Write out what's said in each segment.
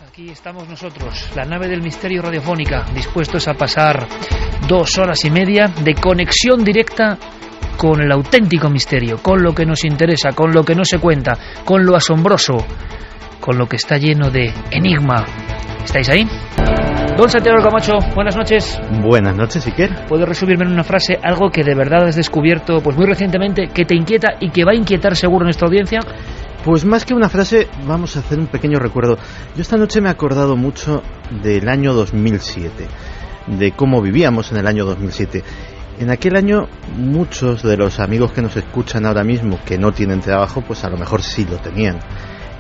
Aquí estamos nosotros, la nave del misterio radiofónica, dispuestos a pasar 2 horas y media de conexión directa con el auténtico misterio, con lo que nos interesa, con lo que no se cuenta, con lo asombroso, con lo que está lleno de enigma. ¿Estáis ahí? Don Santiago Camacho, buenas noches. Buenas noches, Iker. ¿Puedes resumirme en una frase algo que de verdad has descubierto pues muy recientemente, que te inquieta y que va a inquietar seguro a nuestra audiencia? Pues más que una frase, vamos a hacer un pequeño recuerdo. Yo esta noche me he acordado mucho del año 2007, de cómo vivíamos en el año 2007. En aquel año, muchos de los amigos que nos escuchan ahora mismo, que no tienen trabajo, pues a lo mejor sí lo tenían.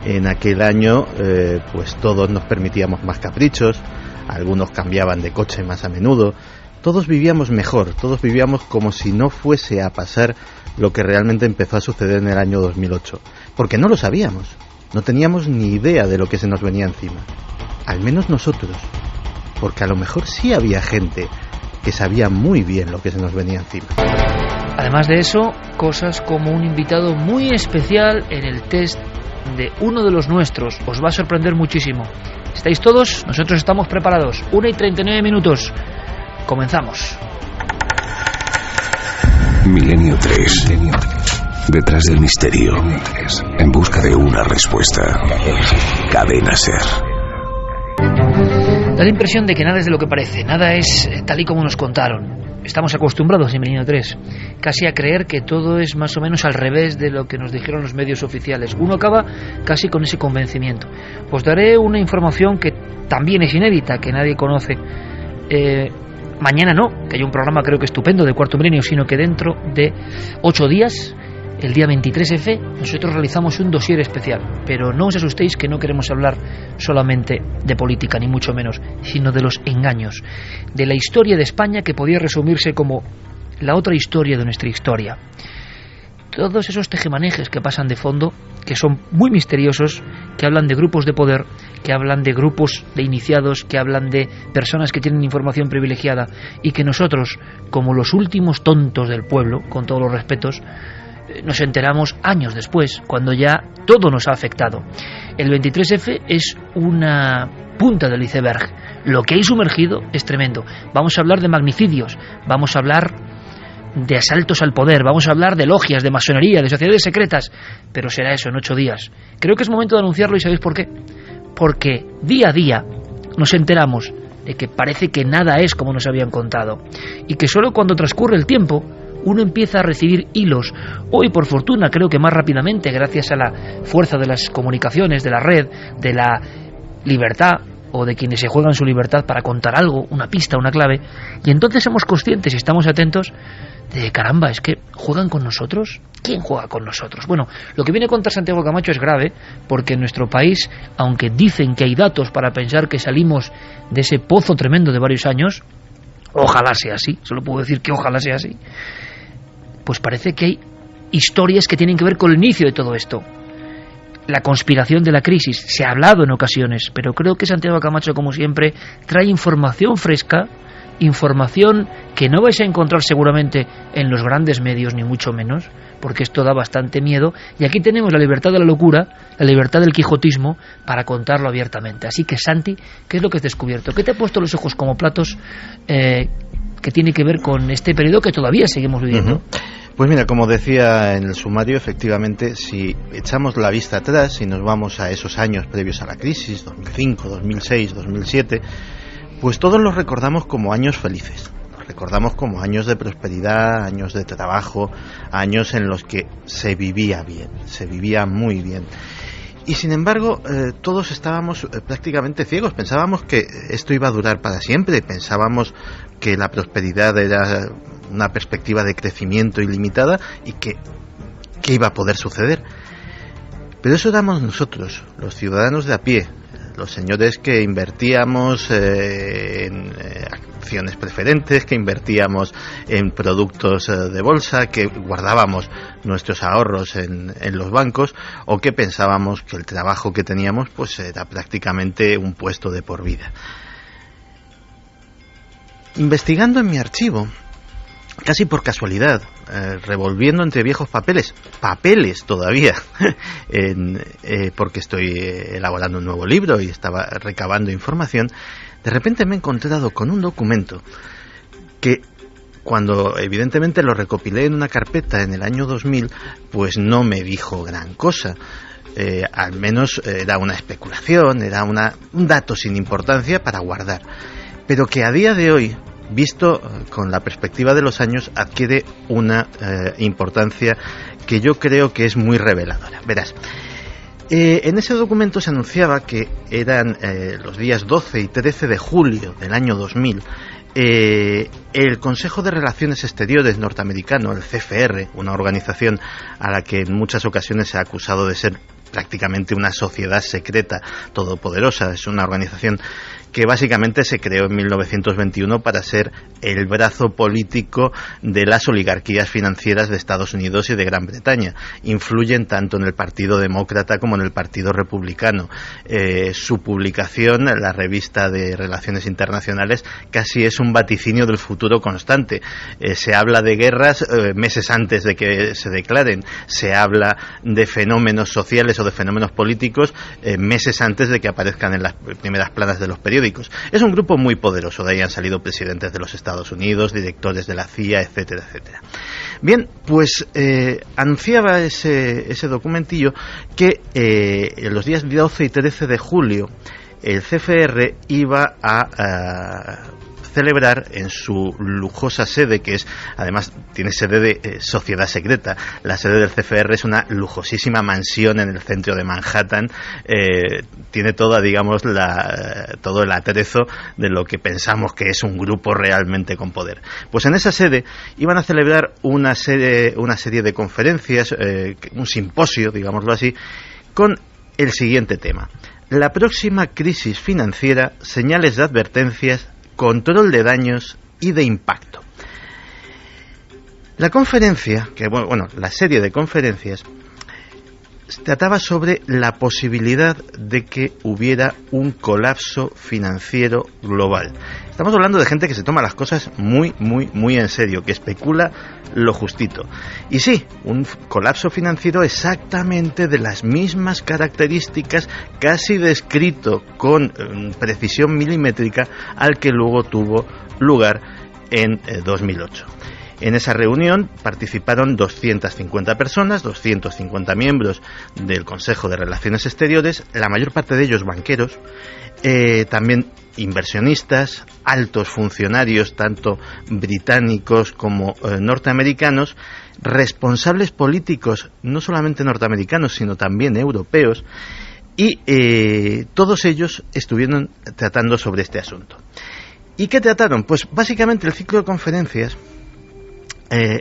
En aquel año, pues todos nos permitíamos más caprichos, algunos cambiaban de coche más a menudo. Todos vivíamos mejor, todos vivíamos como si no fuese a pasar lo que realmente empezó a suceder en el año 2008. Porque no lo sabíamos, no teníamos ni idea de lo que se nos venía encima. Al menos nosotros, porque a lo mejor sí había gente que sabía muy bien lo que se nos venía encima. Además de eso, cosas como un invitado muy especial en el test de uno de los nuestros. Os va a sorprender muchísimo. ¿Estáis todos? Nosotros estamos preparados. 1:39. Comenzamos. Milenio 3. Detrás del misterio. En busca de una respuesta. Cadena Ser. Da la impresión de que nada es de lo que parece. Nada es tal y como nos contaron. Estamos acostumbrados en Milenio 3 casi a creer que todo es más o menos al revés de lo que nos dijeron los medios oficiales. Uno acaba casi con ese convencimiento. Os daré una información que también es inédita, que nadie conoce. Mañana no, que hay un programa creo que estupendo de Cuarto Milenio, sino que dentro de 8 días, el día 23F, nosotros realizamos un dossier especial. Pero no os asustéis, que no queremos hablar solamente de política, ni mucho menos, sino de los engaños, de la historia de España, que podía resumirse como la otra historia de nuestra historia. Todos esos tejemanejes que pasan de fondo, que son muy misteriosos, que hablan de grupos de poder, que hablan de grupos de iniciados, que hablan de personas que tienen información privilegiada, y que nosotros, como los últimos tontos del pueblo, con todos los respetos, nos enteramos años después, cuando ya todo nos ha afectado. El 23F es una punta del iceberg. Lo que hay sumergido es tremendo. Vamos a hablar de magnicidios, vamos a hablar de asaltos al poder, vamos a hablar de logias, de masonería, de sociedades secretas, pero será eso en 8 días. Creo que es momento de anunciarlo, y ¿sabéis por qué? Porque día a día nos enteramos de que parece que nada es como nos habían contado, y que solo cuando transcurre el tiempo uno empieza a recibir hilos. Hoy, por fortuna, creo que más rápidamente, gracias a la fuerza de las comunicaciones, de la red, de la libertad, o de quienes se juegan su libertad para contar algo, una pista, una clave, y entonces somos conscientes y estamos atentos de caramba, es que ¿juegan con nosotros? ¿Quién juega con nosotros? Bueno, lo que viene a contar Santiago Camacho es grave, porque en nuestro país, aunque dicen que hay datos para pensar que salimos de ese pozo tremendo de varios años, ojalá sea así, solo puedo decir que ojalá sea así, pues parece que hay historias que tienen que ver con el inicio de todo esto. La conspiración de la crisis, se ha hablado en ocasiones, pero creo que Santiago Camacho, como siempre, trae información fresca, información que no vais a encontrar seguramente en los grandes medios, ni mucho menos, porque esto da bastante miedo, y aquí tenemos la libertad de la locura, la libertad del quijotismo, para contarlo abiertamente. Así que, Santi, ¿qué es lo que has descubierto? ¿Qué te ha puesto los ojos como platos que tiene que ver con este periodo que todavía seguimos viviendo? Pues mira, como decía en el sumario, efectivamente, si echamos la vista atrás y nos vamos a esos años previos a la crisis, 2005, 2006, 2007, pues todos los recordamos como años felices. Los recordamos como años de prosperidad, años de trabajo, años en los que se vivía bien, se vivía muy bien. Y sin embargo, todos estábamos prácticamente ciegos. Pensábamos que esto iba a durar para siempre, pensábamos que la prosperidad era una perspectiva de crecimiento ilimitada y que iba a poder suceder. Pero eso éramos nosotros, los ciudadanos de a pie, los señores que invertíamos en acciones preferentes, que invertíamos en productos de bolsa, que guardábamos nuestros ahorros en los bancos, o que pensábamos que el trabajo que teníamos pues era prácticamente un puesto de por vida. Investigando en mi archivo, casi por casualidad, revolviendo entre viejos papeles todavía, porque estoy elaborando un nuevo libro y estaba recabando información, de repente me he encontrado con un documento que, cuando evidentemente lo recopilé en una carpeta en el año 2000, pues no me dijo gran cosa. Al menos era una especulación, era un dato sin importancia para guardar, pero que a día de hoy, visto con la perspectiva de los años, adquiere una importancia que yo creo que es muy reveladora. Verás, en ese documento se anunciaba que eran los días 12 y 13 de julio del año 2000, el Consejo de Relaciones Exteriores norteamericano, el CFR, una organización a la que en muchas ocasiones se ha acusado de ser prácticamente una sociedad secreta todopoderosa, es una organización que básicamente se creó en 1921 para ser el brazo político de las oligarquías financieras de Estados Unidos y de Gran Bretaña. Influyen tanto en el Partido Demócrata como en el Partido Republicano. Su publicación, la revista de Relaciones Internacionales, casi es un vaticinio del futuro constante. Se habla de guerras meses antes de que se declaren. Se habla de fenómenos sociales o de fenómenos políticos meses antes de que aparezcan en las primeras planas de los periódicos. Es un grupo muy poderoso, de ahí han salido presidentes de los Estados Unidos, directores de la CIA, etcétera, etcétera. Bien, pues anunciaba ese documentillo que en los días 12 y 13 de julio el CFR iba a celebrar en su lujosa sede, que es, además, tiene sede de sociedad secreta. La sede del CFR es una lujosísima mansión en el centro de Manhattan. Tiene toda, digamos, todo el atrezo de lo que pensamos que es un grupo realmente con poder. Pues en esa sede iban a celebrar una serie de conferencias, un simposio, digámoslo así, con el siguiente tema: la próxima crisis financiera, señales de advertencias, control de daños y de impacto. La conferencia, la serie de conferencias, trataba sobre la posibilidad de que hubiera un colapso financiero global. Estamos hablando de gente que se toma las cosas muy, muy, muy en serio, que especula lo justito. Y sí, un colapso financiero exactamente de las mismas características, casi descrito con precisión milimétrica, al que luego tuvo lugar en 2008. En esa reunión participaron 250 personas, 250 miembros del Consejo de Relaciones Exteriores, la mayor parte de ellos banqueros, también inversionistas, altos funcionarios, tanto británicos como norteamericanos, responsables políticos, no solamente norteamericanos, sino también europeos, y todos ellos estuvieron tratando sobre este asunto. ¿Y qué trataron? Pues básicamente el ciclo de conferencias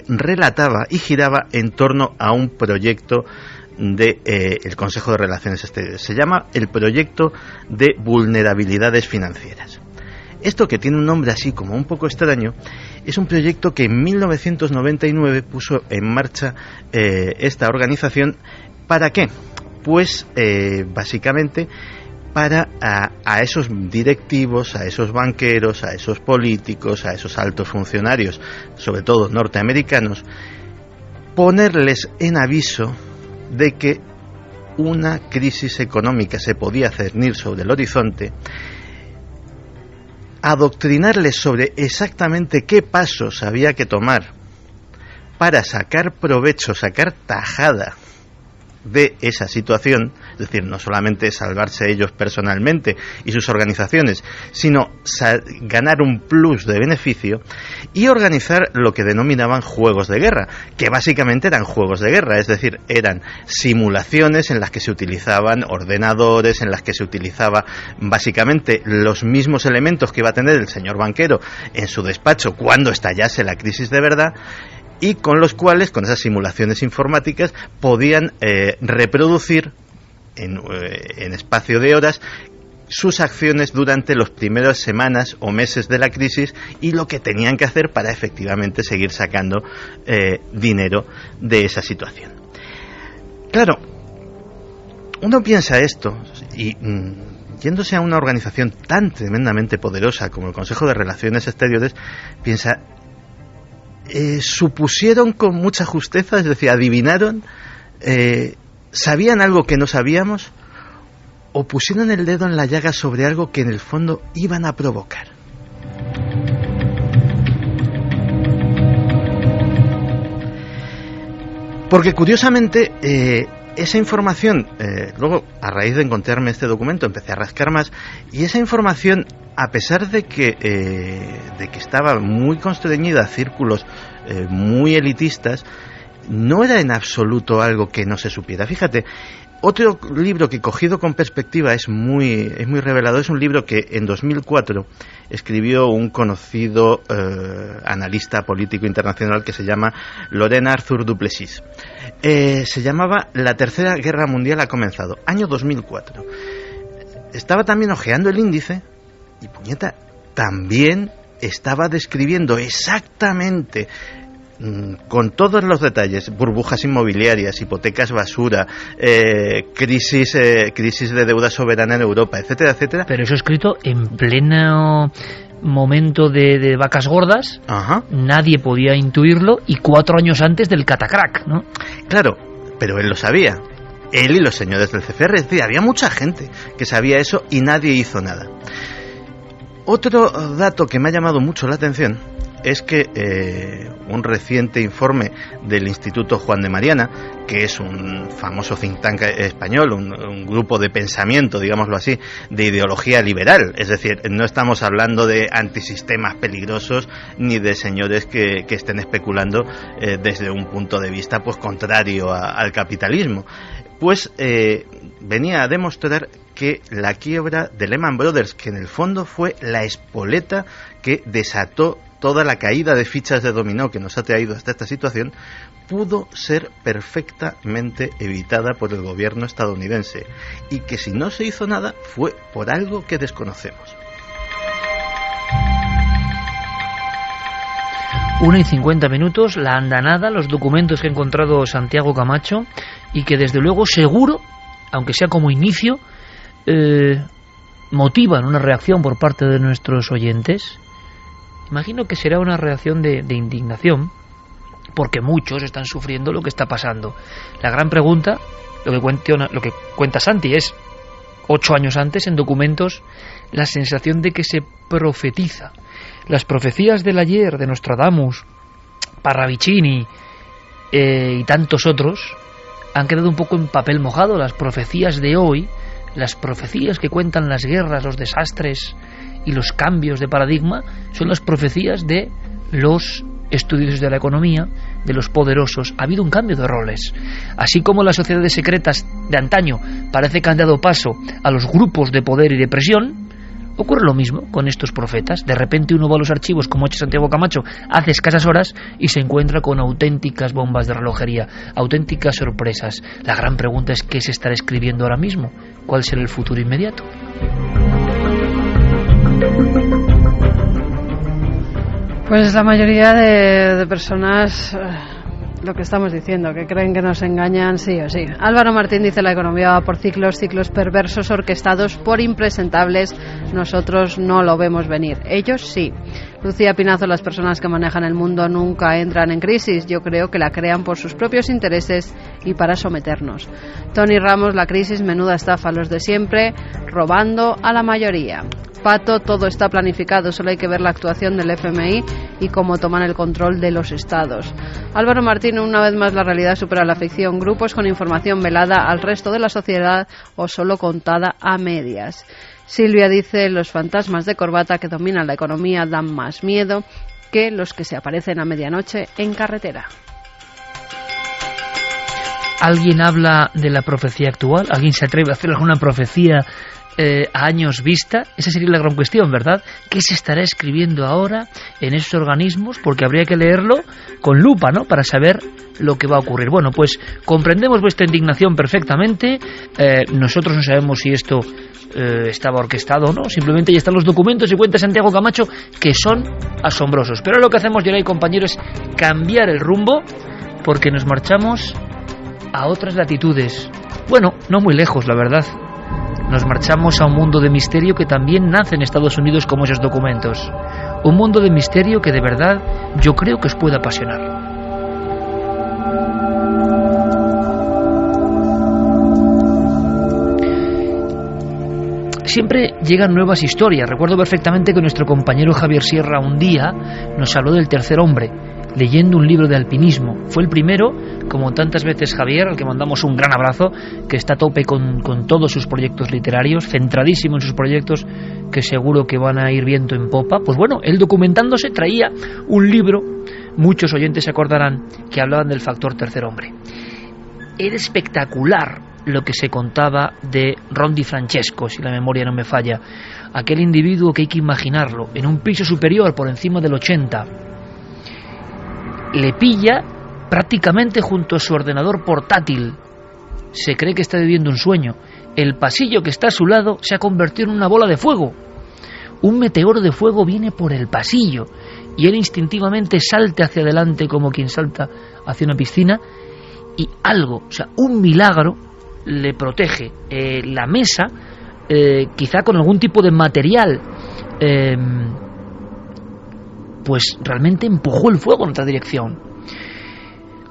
relataba y giraba en torno a un proyecto del Consejo de Relaciones Exteriores. Se llama el Proyecto de Vulnerabilidades Financieras. Esto, que tiene un nombre así como un poco extraño, es un proyecto que en 1999 puso en marcha esta organización. ¿Para qué? Pues básicamente para a esos directivos, a esos banqueros, a esos políticos, a esos altos funcionarios, sobre todo norteamericanos, ponerles en aviso de que una crisis económica se podía cernir sobre el horizonte, adoctrinarles sobre exactamente qué pasos había que tomar para sacar provecho, sacar tajada de esa situación, es decir, no solamente salvarse ellos personalmente y sus organizaciones, sino ganar un plus de beneficio, y organizar lo que denominaban juegos de guerra, que básicamente eran juegos de guerra, es decir, eran simulaciones en las que se utilizaban ordenadores, en las que se utilizaba básicamente los mismos elementos que iba a tener el señor banquero en su despacho cuando estallase la crisis de verdad, y con los cuales, con esas simulaciones informáticas, podían reproducir en espacio de horas sus acciones durante las primeras semanas o meses de la crisis y lo que tenían que hacer para efectivamente seguir sacando dinero de esa situación. Claro, uno piensa esto y yéndose a una organización tan tremendamente poderosa como el Consejo de Relaciones Exteriores, piensa: supusieron con mucha justeza, es decir, adivinaron, sabían algo que no sabíamos, o pusieron el dedo en la llaga sobre algo que en el fondo iban a provocar. Porque curiosamente esa información, luego a raíz de encontrarme este documento empecé a rascar más, y esa información, a pesar de que estaba muy constreñida a círculos muy elitistas, no era en absoluto algo que no se supiera. Fíjate, otro libro que, cogido con perspectiva, es muy revelador. Es un libro que en 2004 escribió un conocido analista político internacional que se llama Laurent Arthur Duplessis. Se llamaba La Tercera Guerra Mundial ha comenzado, año 2004. Estaba también hojeando el índice y, puñeta, también estaba describiendo exactamente, con todos los detalles, burbujas inmobiliarias, hipotecas basura, crisis de deuda soberana en Europa, etcétera, etcétera. Pero eso escrito en pleno momento de vacas gordas. Ajá. Nadie podía intuirlo, y 4 años antes del catacrack, ¿no? Claro, pero él lo sabía. Él y los señores del CFR, es decir, había mucha gente que sabía eso y nadie hizo nada. Otro dato que me ha llamado mucho la atención es que un reciente informe del Instituto Juan de Mariana, que es un famoso think tank español, un grupo de pensamiento, digámoslo así, de ideología liberal, es decir, no estamos hablando de antisistemas peligrosos ni de señores que estén especulando desde un punto de vista pues contrario al capitalismo, pues venía a demostrar que la quiebra de Lehman Brothers, que en el fondo fue la espoleta que desató toda la caída de fichas de dominó que nos ha traído hasta esta situación, pudo ser perfectamente evitada por el gobierno estadounidense, y que si no se hizo nada fue por algo que desconocemos. 1:50, la andanada, los documentos que ha encontrado Santiago Camacho, y que desde luego seguro, aunque sea como inicio, motivan una reacción por parte de nuestros oyentes. Imagino que será una reacción de indignación, porque muchos están sufriendo lo que está pasando. La gran pregunta, lo que cuenta Santi, es 8 años antes, en documentos, la sensación de que se profetiza. Las profecías del ayer, de Nostradamus, Parravicini y tantos otros, han quedado un poco en papel mojado. Las profecías de hoy, las profecías que cuentan las guerras, los desastres y los cambios de paradigma, son las profecías de los estudiosos de la economía, de los poderosos. Ha habido un cambio de roles. Así como las sociedades secretas de antaño parece que han dado paso a los grupos de poder y de presión, ocurre lo mismo con estos profetas. De repente uno va a los archivos, como ha hecho Santiago Camacho hace escasas horas, y se encuentra con auténticas bombas de relojería, auténticas sorpresas. La gran pregunta es: ¿qué se estará escribiendo ahora mismo? ¿Cuál será el futuro inmediato? Pues la mayoría de personas, lo que estamos diciendo, que creen que nos engañan sí o sí. Álvaro Martín dice: la economía va por ciclos perversos orquestados por impresentables. Nosotros no lo vemos venir, ellos sí. Lucía Pinazo: las personas que manejan el mundo nunca entran en crisis, yo creo que la crean por sus propios intereses y para someternos. Tony Ramos: la crisis, menuda estafa, los de siempre robando a la mayoría. Pato: todo está planificado, solo hay que ver la actuación del FMI y cómo toman el control de los estados. Álvaro Martín: una vez más la realidad supera la ficción, grupos con información velada al resto de la sociedad o solo contada a medias. Silvia dice: los fantasmas de corbata que dominan la economía dan más miedo que los que se aparecen a medianoche en carretera. ¿Alguien habla de la profecía actual? ¿Alguien se atreve a hacer alguna profecía a años vista? Esa sería la gran cuestión, ¿verdad? ¿Qué se estará escribiendo ahora en esos organismos? Porque habría que leerlo con lupa, ¿no?, para saber lo que va a ocurrir. Bueno, pues comprendemos vuestra indignación perfectamente. Nosotros no sabemos si esto estaba orquestado o no. Simplemente ya están los documentos y cuenta Santiago Camacho, que son asombrosos. Pero lo que hacemos, Geray, compañeros, es cambiar el rumbo, porque nos marchamos a otras latitudes. Bueno, no muy lejos, la verdad. Nos marchamos a un mundo de misterio que también nace en Estados Unidos, como esos documentos. Un mundo de misterio que de verdad yo creo que os puede apasionar. Siempre llegan nuevas historias. Recuerdo perfectamente que nuestro compañero Javier Sierra un día nos habló del tercer hombre, leyendo un libro de alpinismo. Fue el primero, como tantas veces Javier, al que mandamos un gran abrazo, que está a tope con todos sus proyectos literarios, centradísimo en sus proyectos, que seguro que van a ir viento en popa. Pues bueno, él documentándose traía un libro, muchos oyentes se acordarán, que hablaban del factor tercer hombre. Era espectacular lo que se contaba de Ron Di Francesco, si la memoria no me falla, aquel individuo que hay que imaginarlo, en un piso superior, por encima del 80, le pilla prácticamente junto a su ordenador portátil, se cree que está viviendo un sueño, el pasillo que está a su lado se ha convertido en una bola de fuego, un meteoro de fuego viene por el pasillo, y él instintivamente salta hacia adelante como quien salta hacia una piscina, y algo, o sea, un milagro, le protege. La mesa, quizá con algún tipo de material, pues realmente empujó el fuego en otra dirección.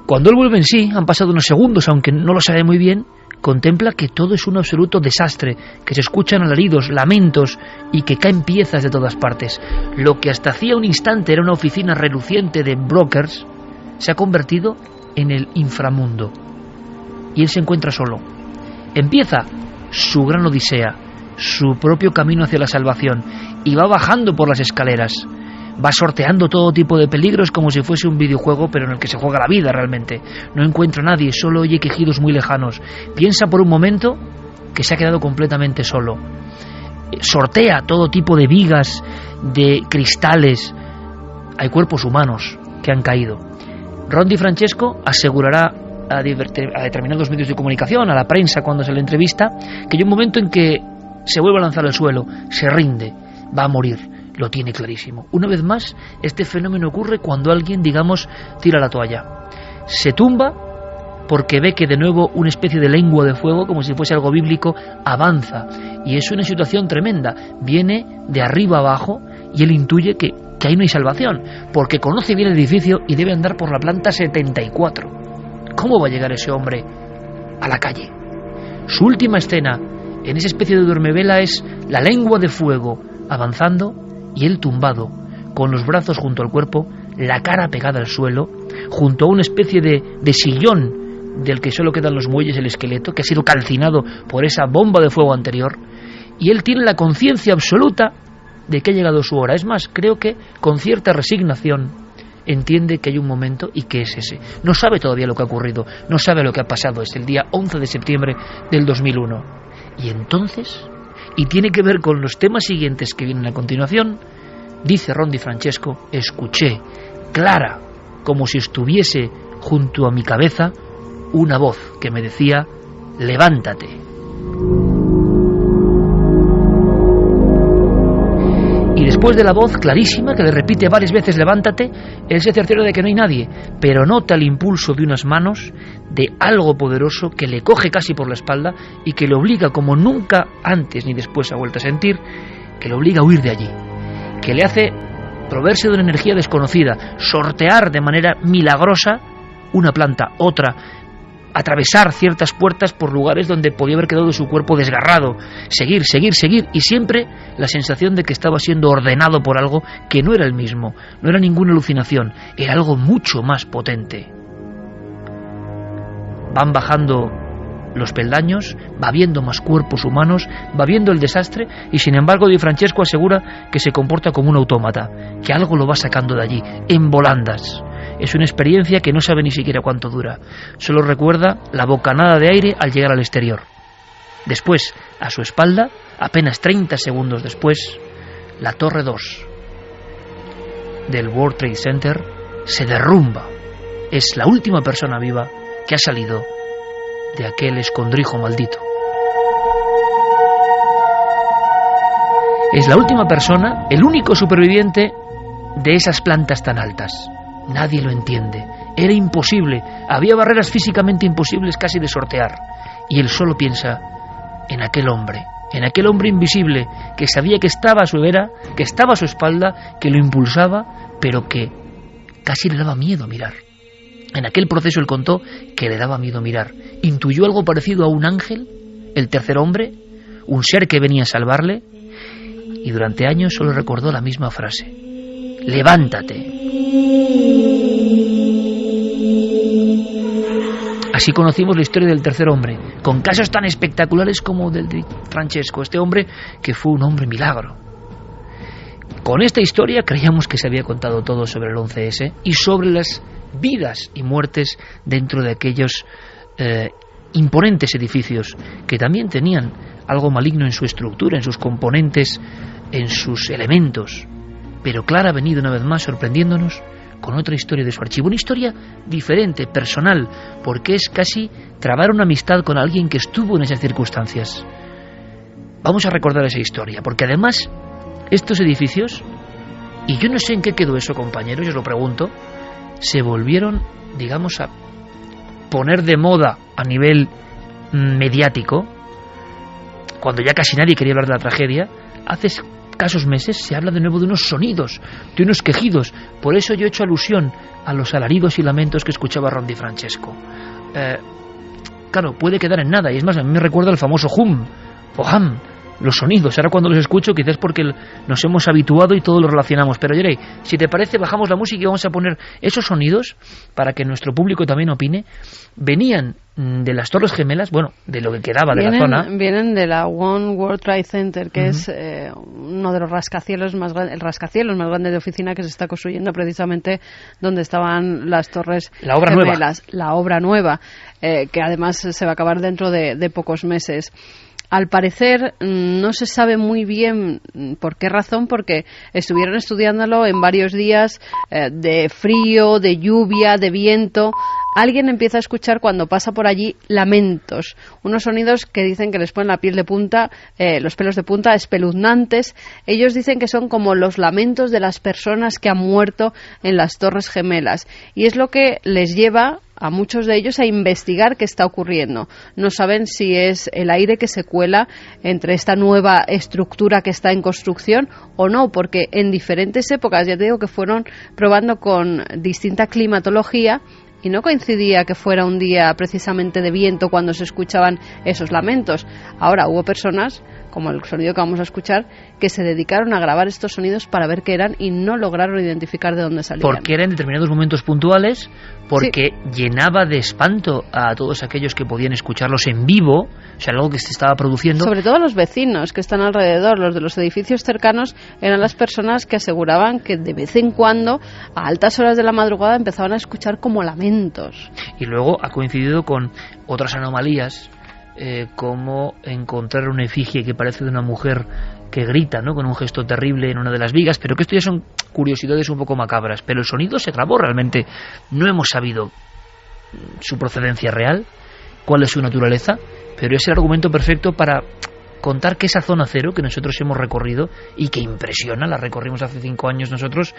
Cuando él vuelve en sí, han pasado unos segundos, aunque no lo sabe muy bien, contempla que todo es un absoluto desastre, que se escuchan alaridos, lamentos y que caen piezas de todas partes. Lo que hasta hacía un instante era una oficina reluciente de brokers se ha convertido en el inframundo. Y él se encuentra solo. Empieza su gran odisea, su propio camino hacia la salvación, y va bajando por las escaleras. Va sorteando todo tipo de peligros como si fuese un videojuego, pero en el que se juega la vida realmente. No encuentra a nadie, solo oye quejidos muy lejanos. Piensa por un momento que se ha quedado completamente solo. Sortea todo tipo de vigas, de cristales. Hay cuerpos humanos que han caído. Ron Di Francesco asegurará a determinados medios de comunicación, a la prensa cuando se le entrevista, que hay un momento en que se vuelve a lanzar al suelo, se rinde, va a morir, lo tiene clarísimo. Una vez más, este fenómeno ocurre cuando alguien, digamos, tira la toalla. Se tumba porque ve que de nuevo una especie de lengua de fuego, como si fuese algo bíblico, avanza, y es una situación tremenda, viene de arriba abajo, y él intuye que ahí no hay salvación, porque conoce bien el edificio y debe andar por la planta 74. ¿Cómo va a llegar ese hombre a la calle? Su última escena en esa especie de duermevela es la lengua de fuego avanzando y él tumbado, con los brazos junto al cuerpo, la cara pegada al suelo, junto a una especie de sillón del que solo quedan los muelles y el esqueleto, que ha sido calcinado por esa bomba de fuego anterior, y él tiene la conciencia absoluta de que ha llegado su hora. Es más, creo que con cierta resignación entiende que hay un momento y que es ese. No sabe todavía lo que ha ocurrido, no sabe lo que ha pasado. Es el día 11 de septiembre del 2001. Y entonces, y tiene que ver con los temas siguientes que vienen a continuación, dice Ron Di Francesco: escuché clara, como si estuviese junto a mi cabeza, una voz que me decía: levántate. Y después de la voz clarísima, que le repite varias veces levántate, él se cerciora de que no hay nadie, pero nota el impulso de unas manos, de algo poderoso que le coge casi por la espalda y que le obliga, como nunca antes ni después ha vuelto a sentir, que le obliga a huir de allí, que le hace proveerse de una energía desconocida, sortear de manera milagrosa una planta, otra, atravesar ciertas puertas por lugares donde podía haber quedado su cuerpo desgarrado, seguir, y siempre la sensación de que estaba siendo ordenado por algo que no era el mismo, no era ninguna alucinación, era algo mucho más potente. Van bajando los peldaños, va viendo más cuerpos humanos, va viendo el desastre, y sin embargo Di Francesco asegura que se comporta como un autómata, que algo lo va sacando de allí, en volandas. Es una experiencia que no sabe ni siquiera cuánto dura. Solo recuerda la bocanada de aire al llegar al exterior. Después, a su espalda, apenas 30 segundos después, la Torre 2 del World Trade Center se derrumba. Es la última persona viva que ha salido de aquel escondrijo maldito. Es la última persona, el único superviviente de esas plantas tan altas. Nadie lo entiende. Era imposible. Había barreras físicamente imposibles casi de sortear. Y él solo piensa en aquel hombre en aquel hombre invisible que sabía que estaba a su vera, que estaba a su espalda, que lo impulsaba, pero que casi le daba miedo mirar. En aquel proceso él contó que le daba miedo mirar. Intuyó algo parecido a un ángel, el tercer hombre, un ser que venía a salvarle, y durante años solo recordó la misma frase: levántate. Así conocimos la historia del tercer hombre, con casos tan espectaculares como del de Francesco, este hombre que fue un hombre milagro. Con esta historia creíamos que se había contado todo sobre el 11S y sobre las vidas y muertes dentro de aquellos imponentes edificios que también tenían algo maligno en su estructura, en sus componentes, en sus elementos. Pero Clara ha venido una vez más sorprendiéndonos con otra historia de su archivo, una historia diferente, personal, porque es casi trabar una amistad con alguien que estuvo en esas circunstancias. Vamos a recordar esa historia, porque además estos edificios, y yo no sé en qué quedó eso, compañeros, yo os lo pregunto, se volvieron, digamos, a poner de moda a nivel mediático, cuando ya casi nadie quería hablar de la tragedia. Hace escasos meses se habla de nuevo de unos sonidos, de unos quejidos. Por eso yo he hecho alusión a los alaridos y lamentos que escuchaba Ron Di Francesco. Claro, puede quedar en nada, y es más, a mí me recuerda el famoso hum o ham, los sonidos. Ahora cuando los escucho, quizás porque nos hemos habituado y todo lo relacionamos. Pero Yerey, si te parece, bajamos la música y vamos a poner esos sonidos para que nuestro público también opine. Venían de las Torres Gemelas, bueno, de lo que quedaba de la zona. Vienen de la One World Trade Center, que es uno de los rascacielos más grandes, el rascacielos más grande de oficina que se está construyendo precisamente donde estaban las Torres Gemelas. La obra nueva, que además se va a acabar dentro de pocos meses. Al parecer no se sabe muy bien por qué razón, porque estuvieron estudiándolo en varios días de frío, de lluvia, de viento. Alguien empieza a escuchar cuando pasa por allí lamentos, unos sonidos que dicen que les ponen la piel de punta, los pelos de punta, espeluznantes. Ellos dicen que son como los lamentos de las personas que han muerto en las Torres Gemelas, y es lo que les lleva a muchos de ellos a investigar qué está ocurriendo. No saben si es el aire que se cuela entre esta nueva estructura que está en construcción o no, porque en diferentes épocas, ya te digo que fueron probando con distinta climatología, y no coincidía que fuera un día precisamente de viento cuando se escuchaban esos lamentos. Ahora hubo personas, como el sonido que vamos a escuchar, que se dedicaron a grabar estos sonidos para ver qué eran y no lograron identificar de dónde salían. Porque eran en determinados momentos puntuales, porque llenaba de espanto a todos aquellos que podían escucharlos en vivo, o sea, algo que se estaba produciendo. Sobre todo los vecinos que están alrededor, los de los edificios cercanos, eran las personas que aseguraban que de vez en cuando, a altas horas de la madrugada, empezaban a escuchar como lamentos. Y luego ha coincidido con otras anomalías, como encontrar una efigie que parece de una mujer que grita, ¿no?, con un gesto terrible en una de las vigas, pero que esto ya son curiosidades un poco macabras. Pero el sonido se grabó realmente. No hemos sabido su procedencia real, cuál es su naturaleza, pero es el argumento perfecto para contar que esa zona cero que nosotros hemos recorrido y que impresiona, la recorrimos hace 5 años nosotros,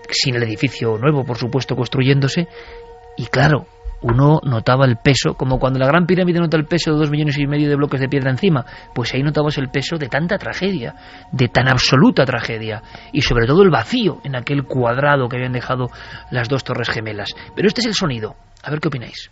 sin el edificio nuevo, por supuesto, construyéndose, y claro, uno notaba el peso, como cuando la Gran Pirámide nota el peso de 2,5 millones de bloques de piedra encima, pues ahí notabas el peso de tanta tragedia, de tan absoluta tragedia, y sobre todo el vacío en aquel cuadrado que habían dejado las 2 Torres Gemelas. Pero este es el sonido, a ver qué opináis.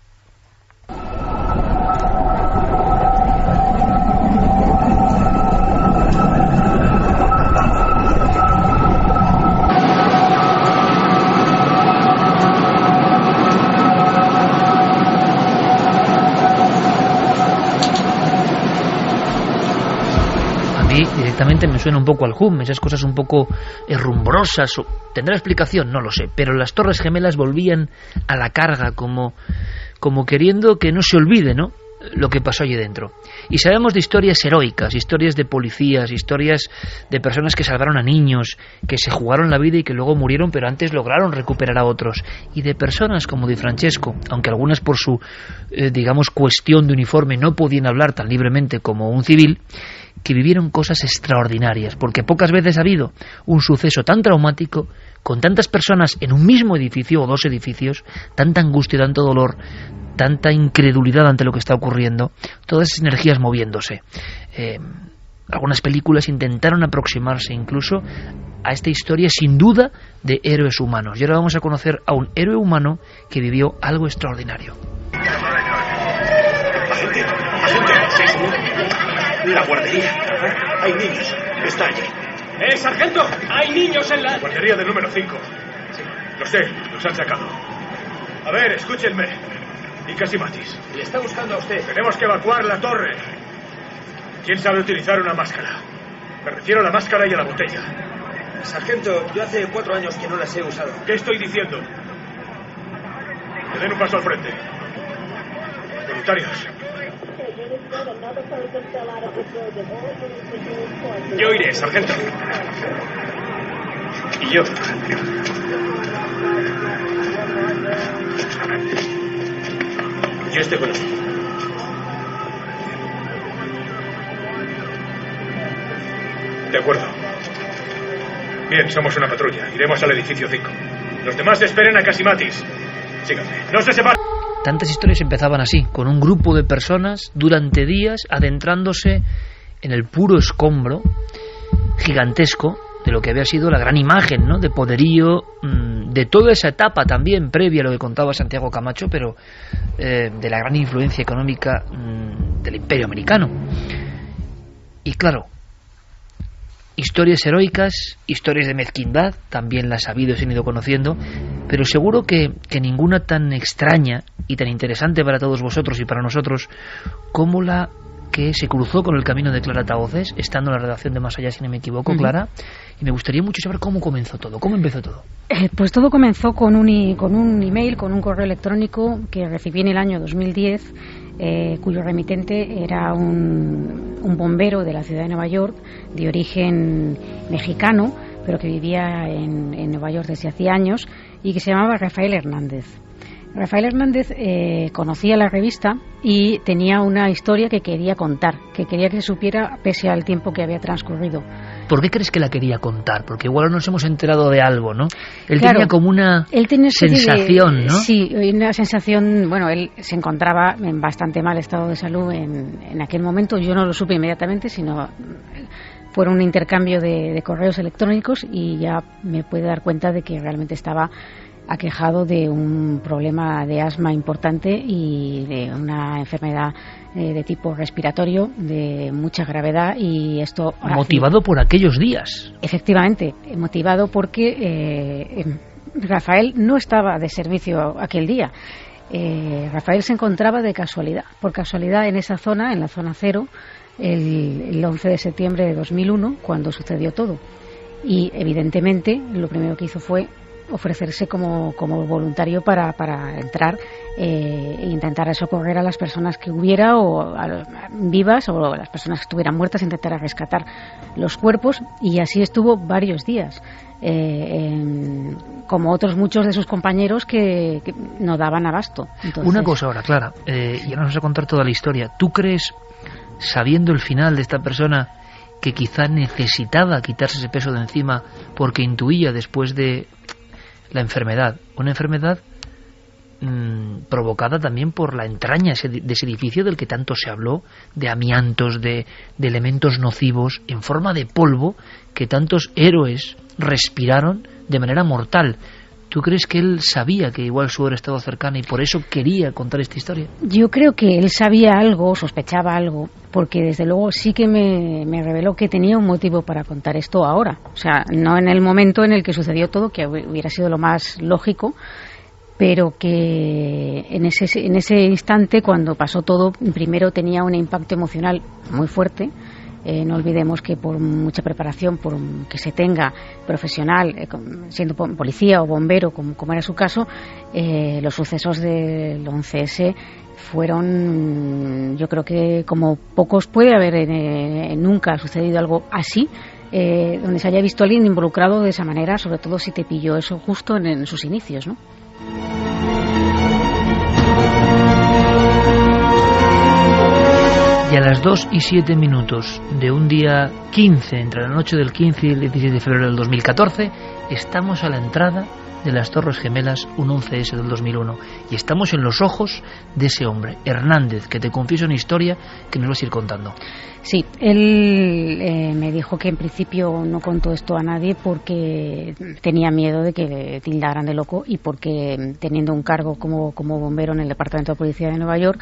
Directamente me suena un poco al hum, esas cosas un poco rumbrosas. ¿Tendrá explicación? No lo sé, pero las Torres Gemelas volvían a la carga como queriendo que no se olvide, ¿no?, lo que pasó allí dentro. Y sabemos de historias heroicas, historias de policías, historias de personas que salvaron a niños, que se jugaron la vida y que luego murieron, pero antes lograron recuperar a otros. Y de personas como Di Francesco, aunque algunas por su, digamos, cuestión de uniforme no podían hablar tan libremente como un civil, que vivieron cosas extraordinarias, porque pocas veces ha habido un suceso tan traumático, con tantas personas en un mismo edificio o 2 edificios, tanta angustia, tanto dolor, tanta incredulidad ante lo que está ocurriendo, todas esas energías moviéndose. Algunas películas intentaron aproximarse incluso a esta historia sin duda de héroes humanos. Y ahora vamos a conocer a un héroe humano que vivió algo extraordinario. Agente, sí, señor. La guardería. Hay niños. Está allí. ¡Sargento! ¡Hay niños en la Guardería del número 5. Sí, lo sé, los han sacado. A ver, escúchenme. Y Casimatis. Le está buscando a usted. Tenemos que evacuar la torre. ¿Quién sabe utilizar una máscara? Me refiero a la máscara y a la botella. Sargento, yo hace 4 años que no las he usado. ¿Qué estoy diciendo? Que den un paso al frente. Voluntarios. Yo iré, sargento. Y yo. Yo estoy con usted. De acuerdo. Bien, somos una patrulla. Iremos al edificio 5. Los demás esperen a Casimatis. Síganme. No se separen. Tantas historias empezaban así, con un grupo de personas durante días adentrándose en el puro escombro gigantesco de lo que había sido la gran imagen, ¿no?, de poderío de toda esa etapa también previa a lo que contaba Santiago Camacho, pero de la gran influencia económica del Imperio Americano. Y claro, historias heroicas, historias de mezquindad, también las ha habido y se han ido conociendo, pero seguro que ninguna tan extraña y tan interesante para todos vosotros y para nosotros como la que se cruzó con el camino de Clara Tahoces, estando en la redacción de Más Allá, si no me equivoco, Clara, y me gustaría mucho saber cómo comenzó todo, cómo empezó todo. Pues todo comenzó con un email, con un correo electrónico que recibí en el año 2010, cuyo remitente era un bombero de la ciudad de Nueva York, de origen mexicano, pero que vivía en Nueva York desde hacía años, y que se llamaba Rafael Hernández. Rafael Hernández conocía la revista y tenía una historia que quería contar, que quería que se supiera pese al tiempo que había transcurrido. ¿Por qué crees que la quería contar? Porque igual nos hemos enterado de algo, ¿no? Él claro, tenía como una sensación, ¿no? Sí, una sensación. Bueno, él se encontraba en bastante mal estado de salud en aquel momento. Yo no lo supe inmediatamente, sino fueron un intercambio de correos electrónicos y ya me pude dar cuenta de que realmente estaba aquejado de un problema de asma importante y de una enfermedad de tipo respiratorio de mucha gravedad, y esto motivado por aquellos días. Efectivamente, motivado porque Rafael no estaba de servicio aquel día. Rafael se encontraba por casualidad en esa zona, en la zona 0, el 11 de septiembre de 2001, cuando sucedió todo, y evidentemente lo primero que hizo fue ofrecerse como voluntario para entrar e intentar socorrer a las personas que hubiera o vivas, o las personas que estuvieran muertas, intentar rescatar los cuerpos, y así estuvo varios días, como otros muchos de sus compañeros que no daban abasto. Entonces, una cosa ahora, Clara, ya nos vas a contar toda la historia. ¿Tú crees, sabiendo el final de esta persona, que quizá necesitaba quitarse ese peso de encima porque intuía después de la enfermedad, una enfermedad provocada también por la entraña de ese edificio del que tanto se habló, de amiantos, de elementos nocivos en forma de polvo que tantos héroes respiraron de manera mortal? ¿Tú crees que él sabía que igual su hora estaba cercana y por eso quería contar esta historia? Yo creo que él sabía algo, sospechaba algo, porque desde luego sí que me reveló que tenía un motivo para contar esto ahora. O sea, no en el momento en el que sucedió todo, que hubiera sido lo más lógico, pero que en ese instante, cuando pasó todo, primero tenía un impacto emocional muy fuerte. No olvidemos que por mucha preparación, por que se tenga profesional, siendo policía o bombero, como era su caso, los sucesos del 11S fueron, yo creo que como pocos puede haber nunca sucedido algo así, donde se haya visto a alguien involucrado de esa manera, sobre todo si te pilló eso justo en sus inicios, ¿no? Y a las 2:07 de un día 15, entre la noche del 15 y el 16 de febrero del 2014, estamos a la entrada de las Torres Gemelas un 11S del 2001. Y estamos en los ojos de ese hombre, Hernández, que te confieso una historia que nos vas a ir contando. Sí, él me dijo que en principio no contó esto a nadie porque tenía miedo de que le tildaran de loco y porque teniendo un cargo como bombero en el Departamento de Policía de Nueva York,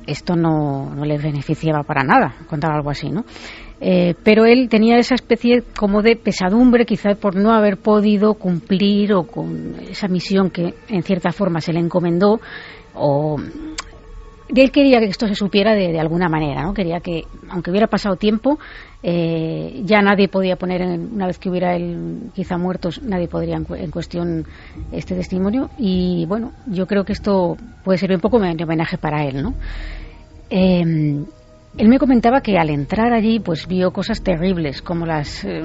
esto no le beneficiaba para nada contar algo así, ¿no? Pero él tenía esa especie como de pesadumbre, quizá por no haber podido cumplir o con esa misión que en cierta forma se le encomendó, o él quería que esto se supiera de alguna manera, ¿no? Quería que, aunque hubiera pasado tiempo, ya nadie podía poner, una vez que hubiera él quizá muertos, nadie podría en cuestión este testimonio. Y bueno, yo creo que esto puede ser un poco de homenaje para él, ¿no? Él me comentaba que al entrar allí pues vio cosas terribles, como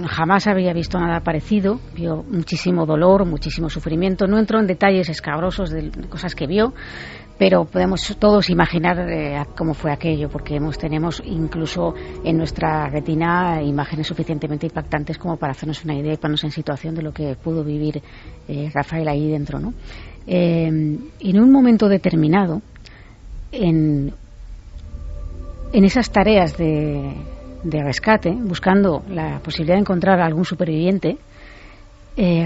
jamás había visto nada parecido, vio muchísimo dolor, muchísimo sufrimiento. No entró en detalles escabrosos de cosas que vio, pero podemos todos imaginar cómo fue aquello, porque tenemos incluso en nuestra retina imágenes suficientemente impactantes como para hacernos una idea y ponernos en situación de lo que pudo vivir Rafael ahí dentro, ¿no? En un momento determinado, en esas tareas de rescate, buscando la posibilidad de encontrar a algún superviviente,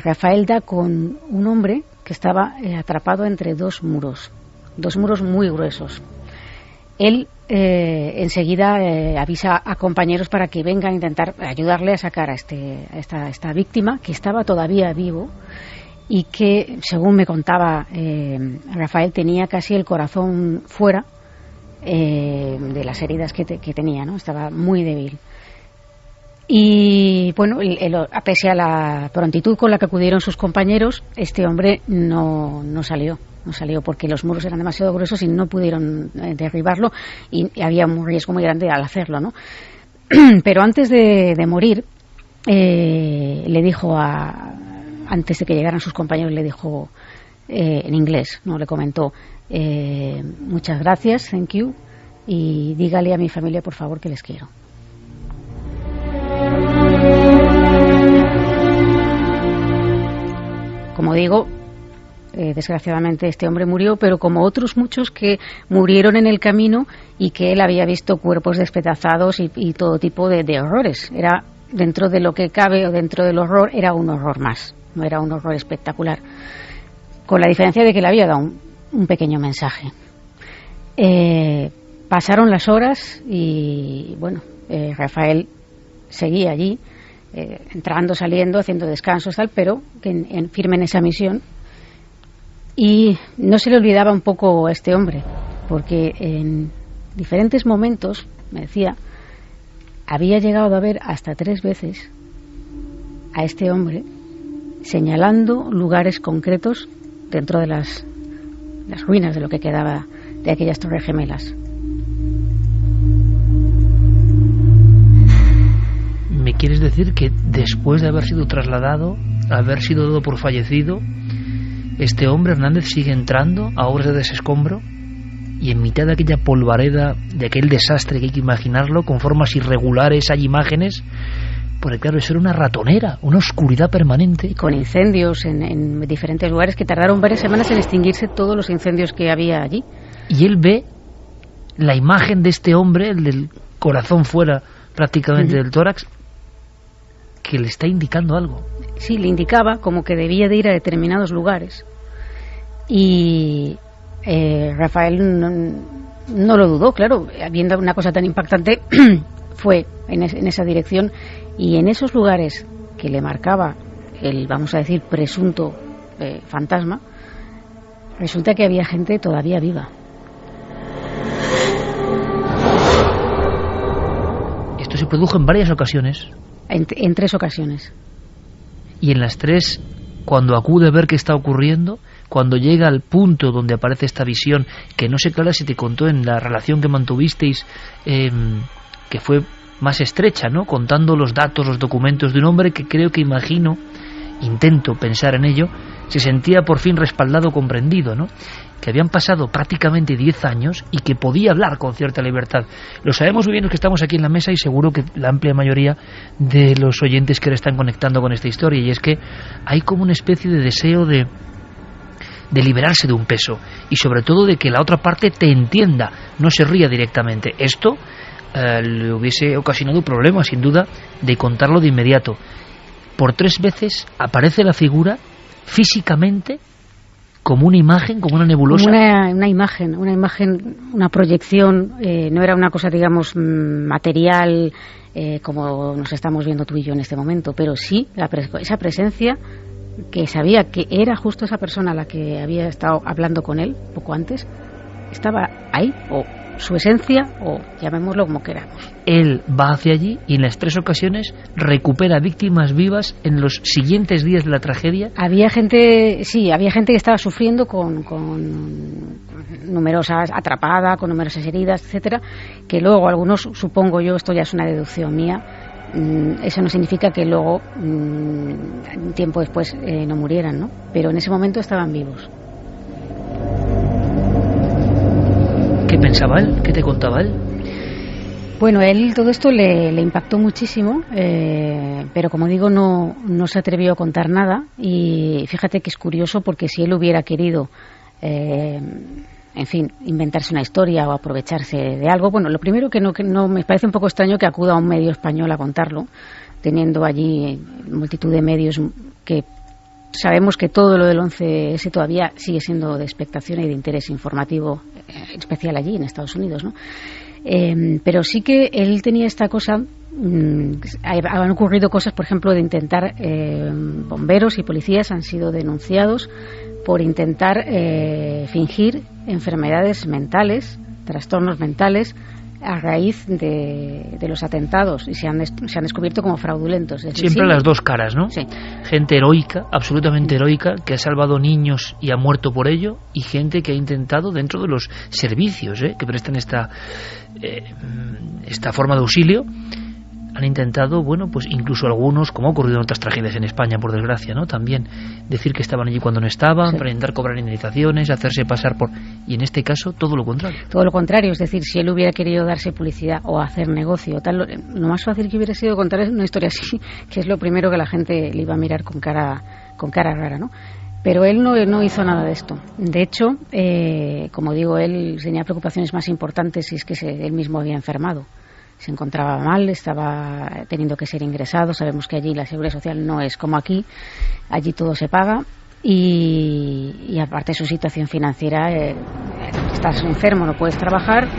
Rafael da con un hombre que estaba atrapado entre dos muros muy gruesos. Él enseguida avisa a compañeros para que vengan a intentar ayudarle a sacar a esta víctima, que estaba todavía vivo y que, según me contaba Rafael, tenía casi el corazón fuera de las heridas que tenía, ¿no? Estaba muy débil. Y bueno, pese a la prontitud con la que acudieron sus compañeros, este hombre no salió porque los muros eran demasiado gruesos y no pudieron derribarlo, y había un riesgo muy grande al hacerlo, ¿no? Pero antes de morir, le dijo antes de que llegaran sus compañeros, le dijo en inglés, ¿no? Le comentó: muchas gracias, thank you, y dígale a mi familia, por favor, que les quiero. Como digo, desgraciadamente este hombre murió, pero como otros muchos que murieron en el camino y que él había visto cuerpos despedazados y todo tipo de horrores. Era, dentro de lo que cabe o dentro del horror, era un horror más, no era un horror espectacular, con la diferencia de que le había dado un pequeño mensaje. Pasaron las horas y bueno, Rafael seguía allí, entrando, saliendo, haciendo descansos, tal, pero firme en esa misión. Y no se le olvidaba un poco a este hombre, porque en diferentes momentos, me decía, había llegado a ver hasta 3 veces a este hombre señalando lugares concretos dentro de las ruinas de lo que quedaba de aquellas Torres Gemelas. ¿Me quieres decir que después de haber sido trasladado, haber sido dado por fallecido, este hombre Hernández sigue entrando a obras de desescombro y en mitad de aquella polvareda, de aquel desastre que hay que imaginarlo, con formas irregulares, hay imágenes? Porque claro, eso era una ratonera, una oscuridad permanente. Y con incendios en diferentes lugares que tardaron varias semanas en extinguirse todos los incendios que había allí. Y él ve la imagen de este hombre, el del corazón fuera prácticamente del tórax, que le está indicando algo. Sí, le indicaba como que debía de ir a determinados lugares. Y Rafael no lo dudó, claro, viendo una cosa tan impactante, fue en esa dirección, y en esos lugares que le marcaba el, vamos a decir, presunto fantasma, resulta que había gente todavía viva. Esto se produjo en varias ocasiones. En 3 ocasiones. Y en las 3, cuando acude a ver qué está ocurriendo, cuando llega al punto donde aparece esta visión, que no sé, Clara, si te contó en la relación que mantuvisteis, que fue más estrecha, ¿no? Contando los datos, los documentos de un hombre que creo que intento pensar en ello, se sentía por fin respaldado, comprendido, ¿no? que habían pasado prácticamente 10 años y que podía hablar con cierta libertad. Lo sabemos muy bien los que estamos aquí en la mesa y seguro que la amplia mayoría de los oyentes que ahora están conectando con esta historia, y es que hay como una especie de deseo de liberarse de un peso y sobre todo de que la otra parte te entienda, no se ría directamente. Esto le hubiese ocasionado problemas, sin duda, de contarlo de inmediato. Por 3 veces aparece la figura físicamente como una imagen, como una nebulosa. Una imagen, una proyección, no era una cosa, digamos, material, como nos estamos viendo tú y yo en este momento, pero sí esa presencia que sabía que era justo esa persona a la que había estado hablando con él poco antes, estaba ahí, o su esencia, o llamémoslo como queramos. Él va hacia allí y en las 3 ocasiones recupera víctimas vivas en los siguientes días de la tragedia. Había gente que estaba sufriendo con numerosas, atrapada, con numerosas heridas, etcétera, que luego algunos, supongo yo, esto ya es una deducción mía, eso no significa que luego, tiempo después, no murieran, ¿no? Pero en ese momento estaban vivos. ¿Qué pensaba él? ¿Qué te contaba él? Bueno, él todo esto le impactó muchísimo, pero como digo, no se atrevió a contar nada. Y fíjate que es curioso, porque si él hubiera querido, en fin, inventarse una historia o aprovecharse de algo, bueno, lo primero que no me parece un poco extraño que acuda a un medio español a contarlo, teniendo allí multitud de medios que sabemos que todo lo del 11S todavía sigue siendo de expectación y de interés informativo especial allí en Estados Unidos, ¿no? Pero sí que él tenía esta cosa, han ocurrido cosas, por ejemplo, de intentar, bomberos y policías han sido denunciados por intentar fingir enfermedades mentales, trastornos mentales, a raíz de los atentados, y se han descubierto como fraudulentos. Es decir, siempre las dos caras, ¿no? Sí. Gente heroica, absolutamente heroica, que ha salvado niños y ha muerto por ello, y gente que ha intentado, dentro de los servicios que prestan esta forma de auxilio, han intentado, bueno, pues incluso algunos, como ha ocurrido en otras tragedias en España, por desgracia, ¿no? También decir que estaban allí cuando no estaban, sí, para intentar cobrar indemnizaciones, hacerse pasar por... Y en este caso, todo lo contrario. Todo lo contrario, es decir, si él hubiera querido darse publicidad o hacer negocio, tal, lo más fácil que hubiera sido contar una historia así, que es lo primero que la gente le iba a mirar con cara rara, ¿no? Pero él no hizo nada de esto. De hecho, como digo, él tenía preocupaciones más importantes, y es que él mismo había enfermado. Se encontraba mal, estaba teniendo que ser ingresado. Sabemos que allí la seguridad social no es como aquí, allí todo se paga, y aparte su situación financiera, estás enfermo, no puedes trabajar,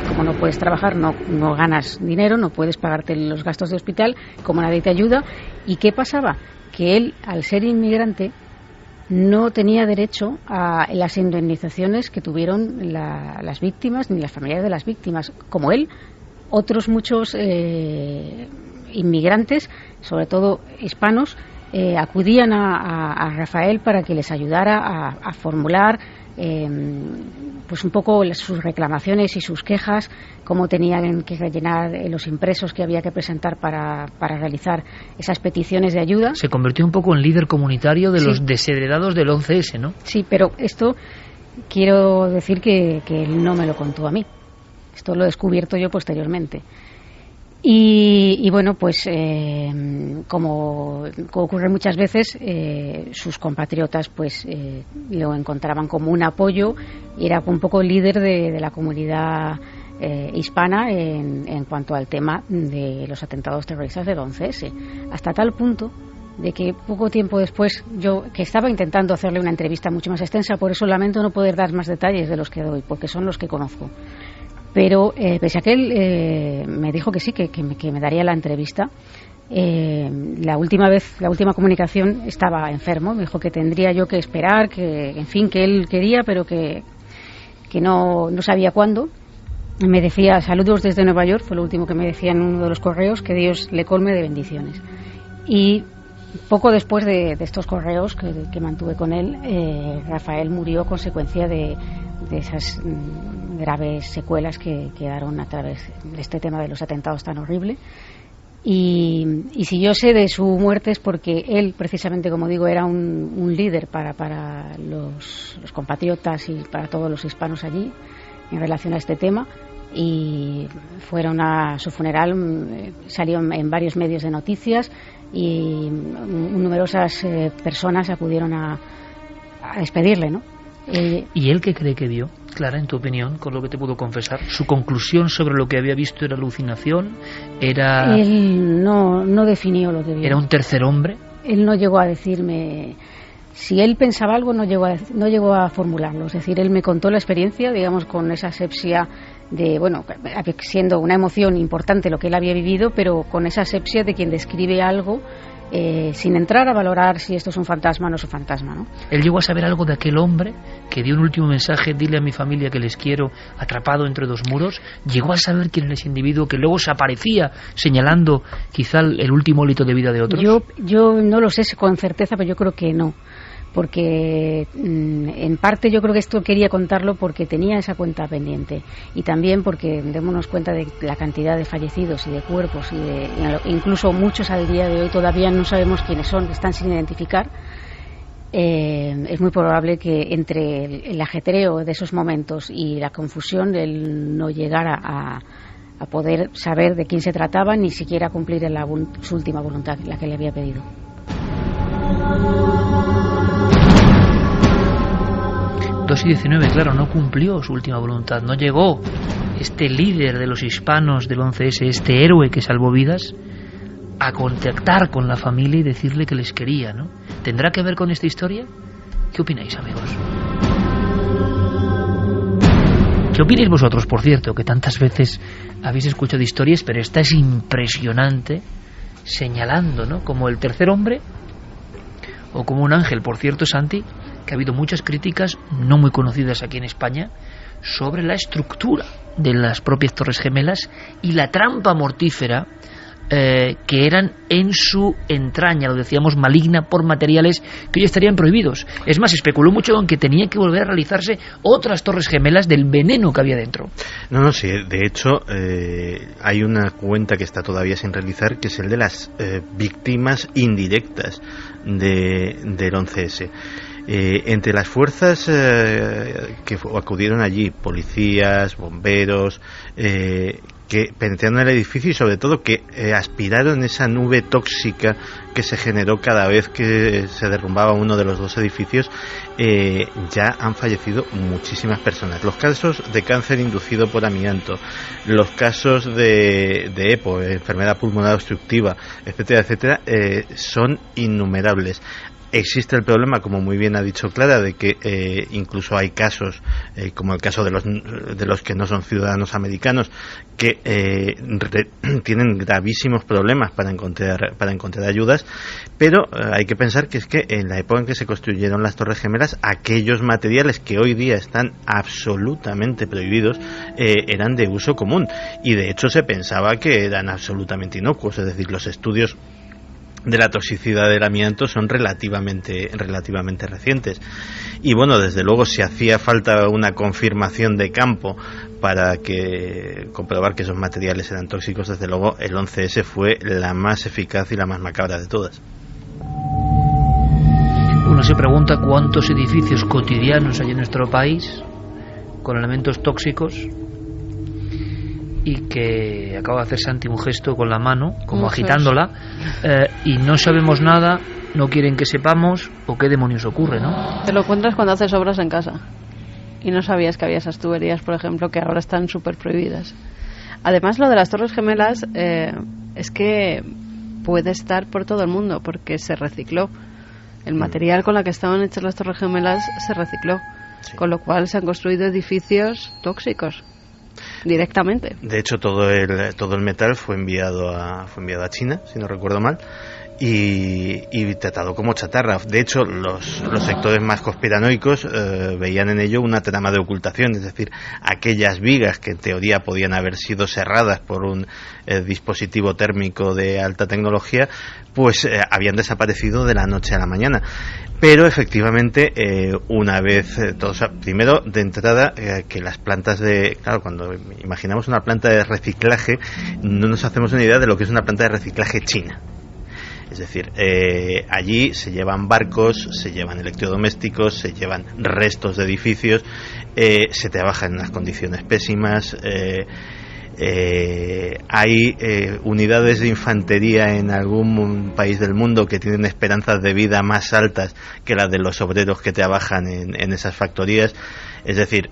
como no puedes trabajar, no ganas dinero, no puedes pagarte los gastos de hospital, como nadie te ayuda. ¿Y qué pasaba? Que él, al ser inmigrante, no tenía derecho a las indemnizaciones que tuvieron las víctimas, ni las familiares de las víctimas, como él. Otros muchos inmigrantes, sobre todo hispanos, acudían a Rafael para que les ayudara a formular pues un poco sus reclamaciones y sus quejas, cómo tenían que rellenar los impresos que había que presentar para realizar esas peticiones de ayuda. Se convirtió un poco en líder comunitario de los desheredados del 11S, ¿no? Sí, pero esto quiero decir que él no me lo contó a mí. Esto lo he descubierto yo posteriormente. Y bueno, pues como ocurre muchas veces, sus compatriotas pues lo encontraban como un apoyo, y era un poco el líder de la comunidad hispana en cuanto al tema de los atentados terroristas del 11S. Hasta tal punto de que poco tiempo después, yo que estaba intentando hacerle una entrevista mucho más extensa, por eso lamento no poder dar más detalles de los que doy, porque son los que conozco. Pero pese a que él me dijo que sí, que me daría la entrevista, la última comunicación estaba enfermo. Me dijo que tendría yo que esperar, que en fin, que él quería, pero que no sabía cuándo. Me decía: saludos desde Nueva York, fue lo último que me decía en uno de los correos, que Dios le colme de bendiciones. Y poco después de estos correos que mantuve con él, Rafael murió a consecuencia de esas graves secuelas que quedaron a través de este tema de los atentados tan horrible. Y si yo sé de su muerte es porque él, precisamente, como digo, era un líder para los compatriotas y para todos los hispanos allí en relación a este tema. Y fueron a su funeral, salió en varios medios de noticias y numerosas personas acudieron a despedirle, ¿no? ¿Y él qué cree que vio, Clara, en tu opinión, con lo que te puedo confesar? ¿Su conclusión sobre lo que había visto era alucinación? ¿Era...? Él no definió lo que vio. ¿Era un tercer hombre? Él no llegó a decirme... Si él pensaba algo, no llegó a formularlo. Es decir, él me contó la experiencia, digamos, con esa asepsia de, bueno, siendo una emoción importante lo que él había vivido, pero con esa asepsia de quien describe algo sin entrar a valorar si esto es un fantasma o no es un fantasma, ¿no? Él llegó a saber algo de aquel hombre que dio un último mensaje: dile a mi familia que les quiero, atrapado entre dos muros. Llegó a saber quién era ese individuo que luego se aparecía señalando quizá el último hito de vida de otros. Yo no lo sé con certeza, pero yo creo que no. Porque en parte yo creo que esto quería contarlo porque tenía esa cuenta pendiente, y también porque démonos cuenta de la cantidad de fallecidos y de cuerpos y incluso muchos al día de hoy todavía no sabemos quiénes son, están sin identificar. Es muy probable que entre el ajetreo de esos momentos y la confusión él no llegara a poder saber de quién se trataba, ni siquiera cumplir su última voluntad, la que le había pedido. 2:19, claro, no cumplió su última voluntad, no llegó este líder de los hispanos del 11S, este héroe que salvó vidas, a contactar con la familia y decirle que les quería, ¿no? ¿Tendrá que ver con esta historia? ¿Qué opináis, amigos? ¿Qué opináis vosotros, por cierto, que tantas veces habéis escuchado historias, pero esta es impresionante, señalando, ¿no?, como el tercer hombre o como un ángel? Por cierto, Santi, que ha habido muchas críticas no muy conocidas aquí en España sobre la estructura de las propias Torres Gemelas y la trampa mortífera que eran en su entraña, lo decíamos, maligna, por materiales que hoy estarían prohibidos. Es más, especuló mucho en que tenía que volver a realizarse otras Torres Gemelas del veneno que había dentro. No, sí, de hecho hay una cuenta que está todavía sin realizar, que es el de las víctimas indirectas del 11S. Entre las fuerzas que acudieron allí, policías, bomberos, que penetraron el edificio y sobre todo que aspiraron esa nube tóxica que se generó cada vez que se derrumbaba uno de los dos edificios, ya han fallecido muchísimas personas. Los casos de cáncer inducido por amianto, los casos de EPO, enfermedad pulmonar obstructiva, etcétera, etcétera, son innumerables. Existe el problema, como muy bien ha dicho Clara, de que incluso hay casos, como el caso de los que no son ciudadanos americanos, que tienen gravísimos problemas para encontrar ayudas, pero hay que pensar que es que en la época en que se construyeron las Torres Gemelas, aquellos materiales que hoy día están absolutamente prohibidos eran de uso común, y de hecho se pensaba que eran absolutamente inocuos. Es decir, los estudios de la toxicidad del amianto son relativamente recientes, y bueno, desde luego, si hacía falta una confirmación de campo para comprobar que esos materiales eran tóxicos, desde luego el 11S fue la más eficaz y la más macabra de todas. Uno se pregunta cuántos edificios cotidianos hay en nuestro país con elementos tóxicos, y que acaba de hacer Santi un gesto con la mano, como agitándola, y no sabemos nada, no quieren que sepamos, o qué demonios ocurre, ¿no? Te lo encuentras cuando haces obras en casa y no sabías que había esas tuberías, por ejemplo, que ahora están súper prohibidas. Además, lo de las Torres Gemelas es que puede estar por todo el mundo, porque se recicló. El material con la que estaban hechas las Torres Gemelas se recicló, sí. Con lo cual se han construido edificios tóxicos directamente. De hecho, todo el metal fue enviado a China, si no recuerdo mal, y tratado como chatarra. De hecho, los sectores más conspiranoicos veían en ello una trama de ocultación, es decir, aquellas vigas que en teoría podían haber sido cerradas por un dispositivo térmico de alta tecnología, pues habían desaparecido de la noche a la mañana. Pero efectivamente, una vez primero de entrada, que las plantas claro, cuando imaginamos una planta de reciclaje, no nos hacemos una idea de lo que es una planta de reciclaje china. Es decir, allí se llevan barcos, se llevan electrodomésticos, se llevan restos de edificios, se trabaja en unas condiciones pésimas. Hay unidades de infantería en algún país del mundo que tienen esperanzas de vida más altas que las de los obreros que trabajan en esas factorías. Es decir,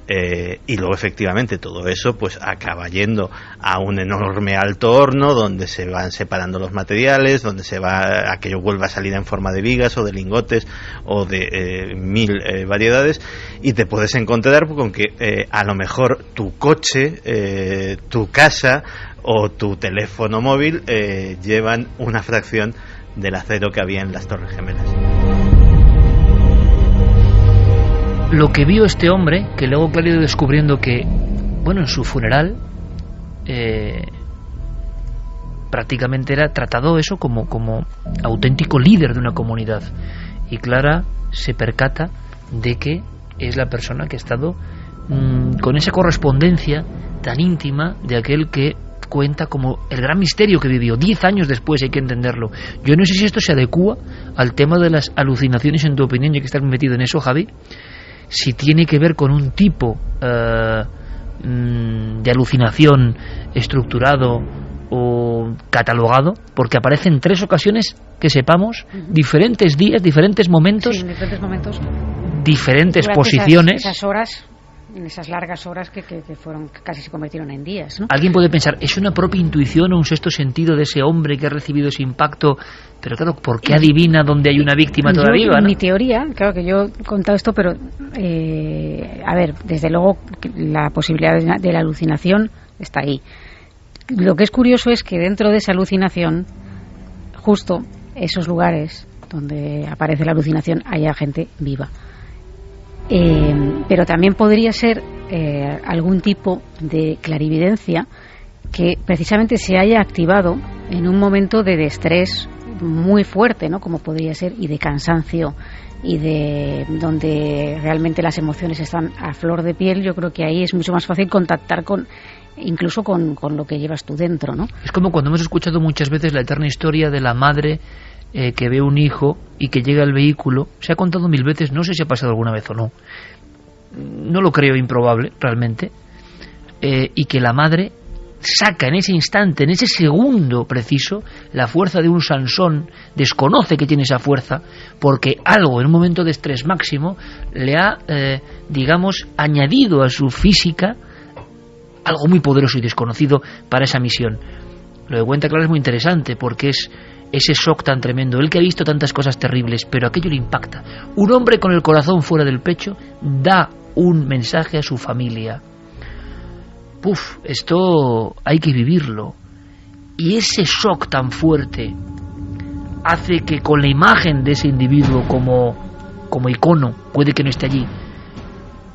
y luego efectivamente todo eso pues acaba yendo a un enorme alto horno donde se van separando los materiales, donde aquello vuelve a salir en forma de vigas o de lingotes o de mil variedades, y te puedes encontrar con que a lo mejor tu coche, tu casa o tu teléfono móvil llevan una fracción del acero que había en las Torres Gemelas. Lo que vio este hombre, que luego ha ido descubriendo que, bueno, en su funeral prácticamente era tratado eso como auténtico líder de una comunidad, y Clara se percata de que es la persona que ha estado con esa correspondencia tan íntima de aquel que cuenta como el gran misterio que vivió 10 años después. Hay que entenderlo. Yo no sé si esto se adecúa al tema de las alucinaciones, en tu opinión, ya que estás metido en eso, Javi, si tiene que ver con un tipo de alucinación estructurado o catalogado, porque aparece en 3 ocasiones, que sepamos, diferentes días, diferentes momentos, sí, en diferentes momentos, diferentes posiciones. Esas horas, en esas largas horas que fueron, que casi se convirtieron en días, ¿no? Alguien puede pensar, ¿es una propia intuición o un sexto sentido de ese hombre que ha recibido ese impacto? Pero claro, ¿por qué adivina dónde hay una víctima todavía viva, ¿no? Mi teoría, claro que yo he contado esto, pero a ver, desde luego la posibilidad de la alucinación está ahí. Lo que es curioso es que dentro de esa alucinación, justo esos lugares donde aparece la alucinación, haya gente viva. Pero también podría ser algún tipo de clarividencia que precisamente se haya activado en un momento de estrés muy fuerte, ¿no? Como podría ser, y de cansancio, y de donde realmente las emociones están a flor de piel. Yo creo que ahí es mucho más fácil contactar incluso con lo que llevas tú dentro, ¿no? Es como cuando hemos escuchado muchas veces la eterna historia de la madre que ve un hijo y que llega al vehículo. Se ha contado 1000 veces, no sé si ha pasado alguna vez o no. No lo creo improbable, realmente. Y que la madre saca en ese instante, en ese segundo preciso, la fuerza de un Sansón, desconoce que tiene esa fuerza, porque algo en un momento de estrés máximo le ha, digamos, añadido a su física algo muy poderoso y desconocido para esa misión. Lo de cuenta Clara es muy interesante, porque es ese shock tan tremendo, él que ha visto tantas cosas terribles, pero aquello le impacta. Un hombre con el corazón fuera del pecho da un mensaje a su familia. Esto hay que vivirlo. Y ese shock tan fuerte hace que con la imagen de ese individuo como icono, puede que no esté allí,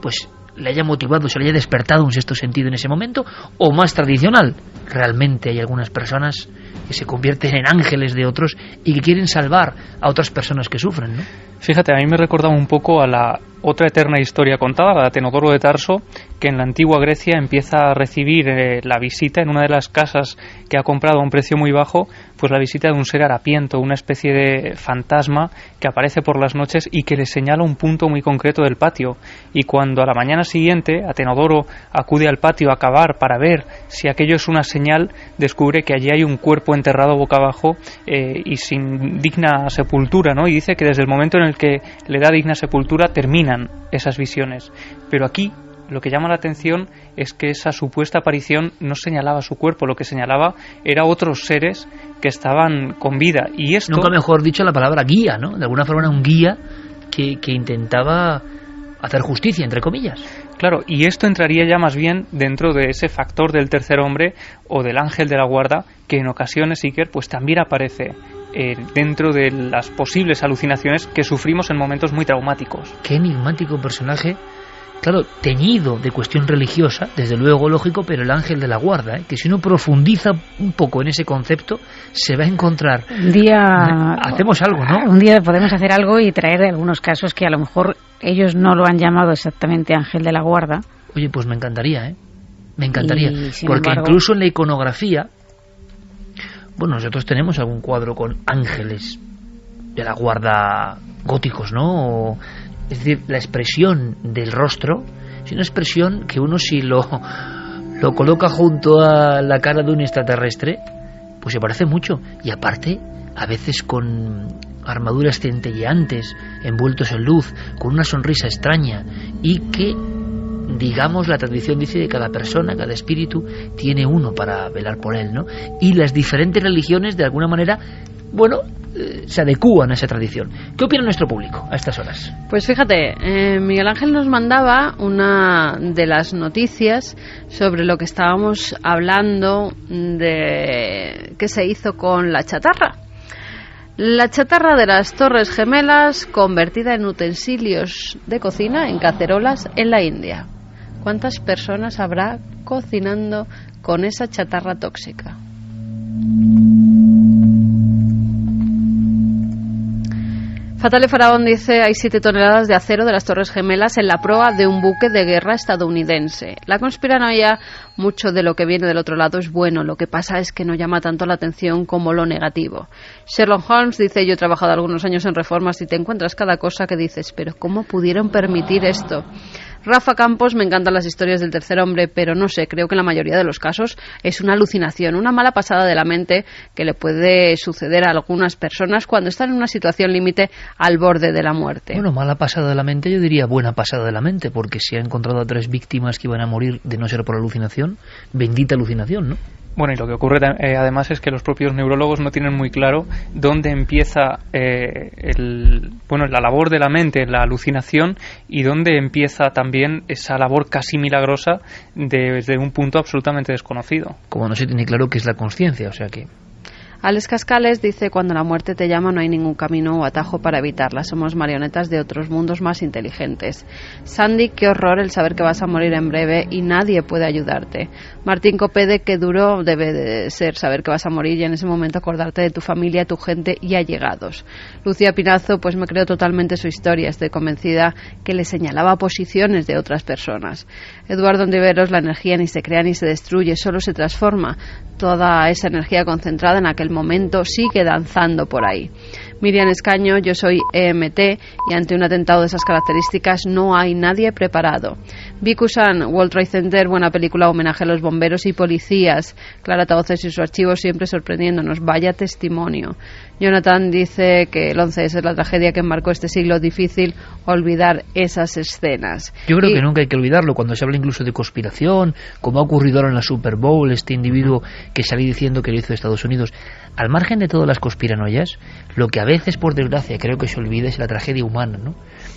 pues le haya motivado, se le haya despertado un sexto sentido en ese momento, o más tradicional, realmente hay algunas personas que se convierten en ángeles de otros y que quieren salvar a otras personas que sufren, ¿no? Fíjate, a mí me recordaba un poco a la otra eterna historia contada, la de Atenodoro de Tarso, que en la antigua Grecia empieza a recibir la visita en una de las casas que ha comprado a un precio muy bajo, pues la visita de un ser harapiento, una especie de fantasma que aparece por las noches y que le señala un punto muy concreto del patio. Y cuando a la mañana siguiente Atenodoro acude al patio a cavar para ver si aquello es una señal, descubre que allí hay un cuerpo enterrado boca abajo y sin digna sepultura, ¿no? Y dice que desde el momento en el que le da digna sepultura terminan esas visiones. Pero aquí lo que llama la atención es que esa supuesta aparición no señalaba su cuerpo, lo que señalaba era otros seres que estaban con vida. Y esto, nunca mejor dicho la palabra guía, ¿no? De alguna forma era un guía que intentaba hacer justicia, entre comillas. Claro, y esto entraría ya más bien dentro de ese factor del tercer hombre o del ángel de la guarda, que en ocasiones, Iker, pues también aparece dentro de las posibles alucinaciones que sufrimos en momentos muy traumáticos. Qué enigmático personaje. Claro, teñido de cuestión religiosa, desde luego lógico, pero el ángel de la guarda, que si uno profundiza un poco en ese concepto, se va a encontrar. Un día hacemos algo, ¿no? Un día podemos hacer algo y traer algunos casos que a lo mejor ellos no lo han llamado exactamente ángel de la guarda. Oye, pues me encantaría, me encantaría, porque embargo, incluso en la iconografía, bueno, nosotros tenemos algún cuadro con ángeles de la guarda góticos, ¿no? Es decir, la expresión del rostro es una expresión que uno, si lo coloca junto a la cara de un extraterrestre, pues se parece mucho. Y aparte, a veces con armaduras centelleantes, envueltos en luz, con una sonrisa extraña, y que, digamos, la tradición dice que cada persona, cada espíritu, tiene uno para velar por él, ¿no? Y las diferentes religiones, de alguna manera, bueno, se adecúan a esa tradición. ¿Qué opina nuestro público a estas horas? Pues fíjate, Miguel Ángel nos mandaba una de las noticias sobre lo que estábamos hablando de qué se hizo con la chatarra. La chatarra de las Torres Gemelas convertida en utensilios de cocina, en cacerolas, en la India. ¿Cuántas personas habrá cocinando con esa chatarra tóxica? Fatale Faraón dice: hay 7 toneladas de acero de las Torres Gemelas en la proa de un buque de guerra estadounidense. La conspiranoia, mucho de lo que viene del otro lado es bueno, lo que pasa es que no llama tanto la atención como lo negativo. Sherlock Holmes dice: yo he trabajado algunos años en reformas y te encuentras cada cosa que dices, pero ¿cómo pudieron permitir esto? Rafa Campos: me encantan las historias del tercer hombre, pero no sé, creo que en la mayoría de los casos es una alucinación, una mala pasada de la mente que le puede suceder a algunas personas cuando están en una situación límite al borde de la muerte. Bueno, mala pasada de la mente, yo diría buena pasada de la mente, porque se ha encontrado a 3 víctimas que iban a morir de no ser por alucinación. Bendita alucinación, ¿no? Bueno, y lo que ocurre además es que los propios neurólogos no tienen muy claro dónde empieza la labor de la mente, la alucinación, y dónde empieza también esa labor casi milagrosa desde un punto absolutamente desconocido. Como no se tiene claro qué es la consciencia, o sea que... Alex Cascales dice: cuando la muerte te llama no hay ningún camino o atajo para evitarla, somos marionetas de otros mundos más inteligentes. Sandy: qué horror el saber que vas a morir en breve y nadie puede ayudarte. Martín Copede: qué duro debe de ser saber que vas a morir y en ese momento acordarte de tu familia, tu gente y allegados. Lucía Pinazo: pues me creo totalmente su historia, estoy convencida que le señalaba posiciones de otras personas. Eduardo Ontiveros: la energía ni se crea ni se destruye, solo se transforma. Toda esa energía concentrada en aquel momento sigue danzando por ahí. Miriam Escaño: yo soy EMT y ante un atentado de esas características no hay nadie preparado. Viku-san: World Trade Center, buena película, homenaje a los bomberos y policías. Clara Tavoces y su archivo siempre sorprendiéndonos, vaya testimonio. Jonathan dice que el 11S es la tragedia que marcó este siglo, difícil olvidar esas escenas. Yo creo que nunca hay que olvidarlo, cuando se habla incluso de conspiración, como ha ocurrido ahora en la Super Bowl, este individuo que salí diciendo que lo hizo Estados Unidos. Al margen de todas las conspiranoias, lo que a veces, por desgracia, creo que se olvida es la tragedia humana, ¿no?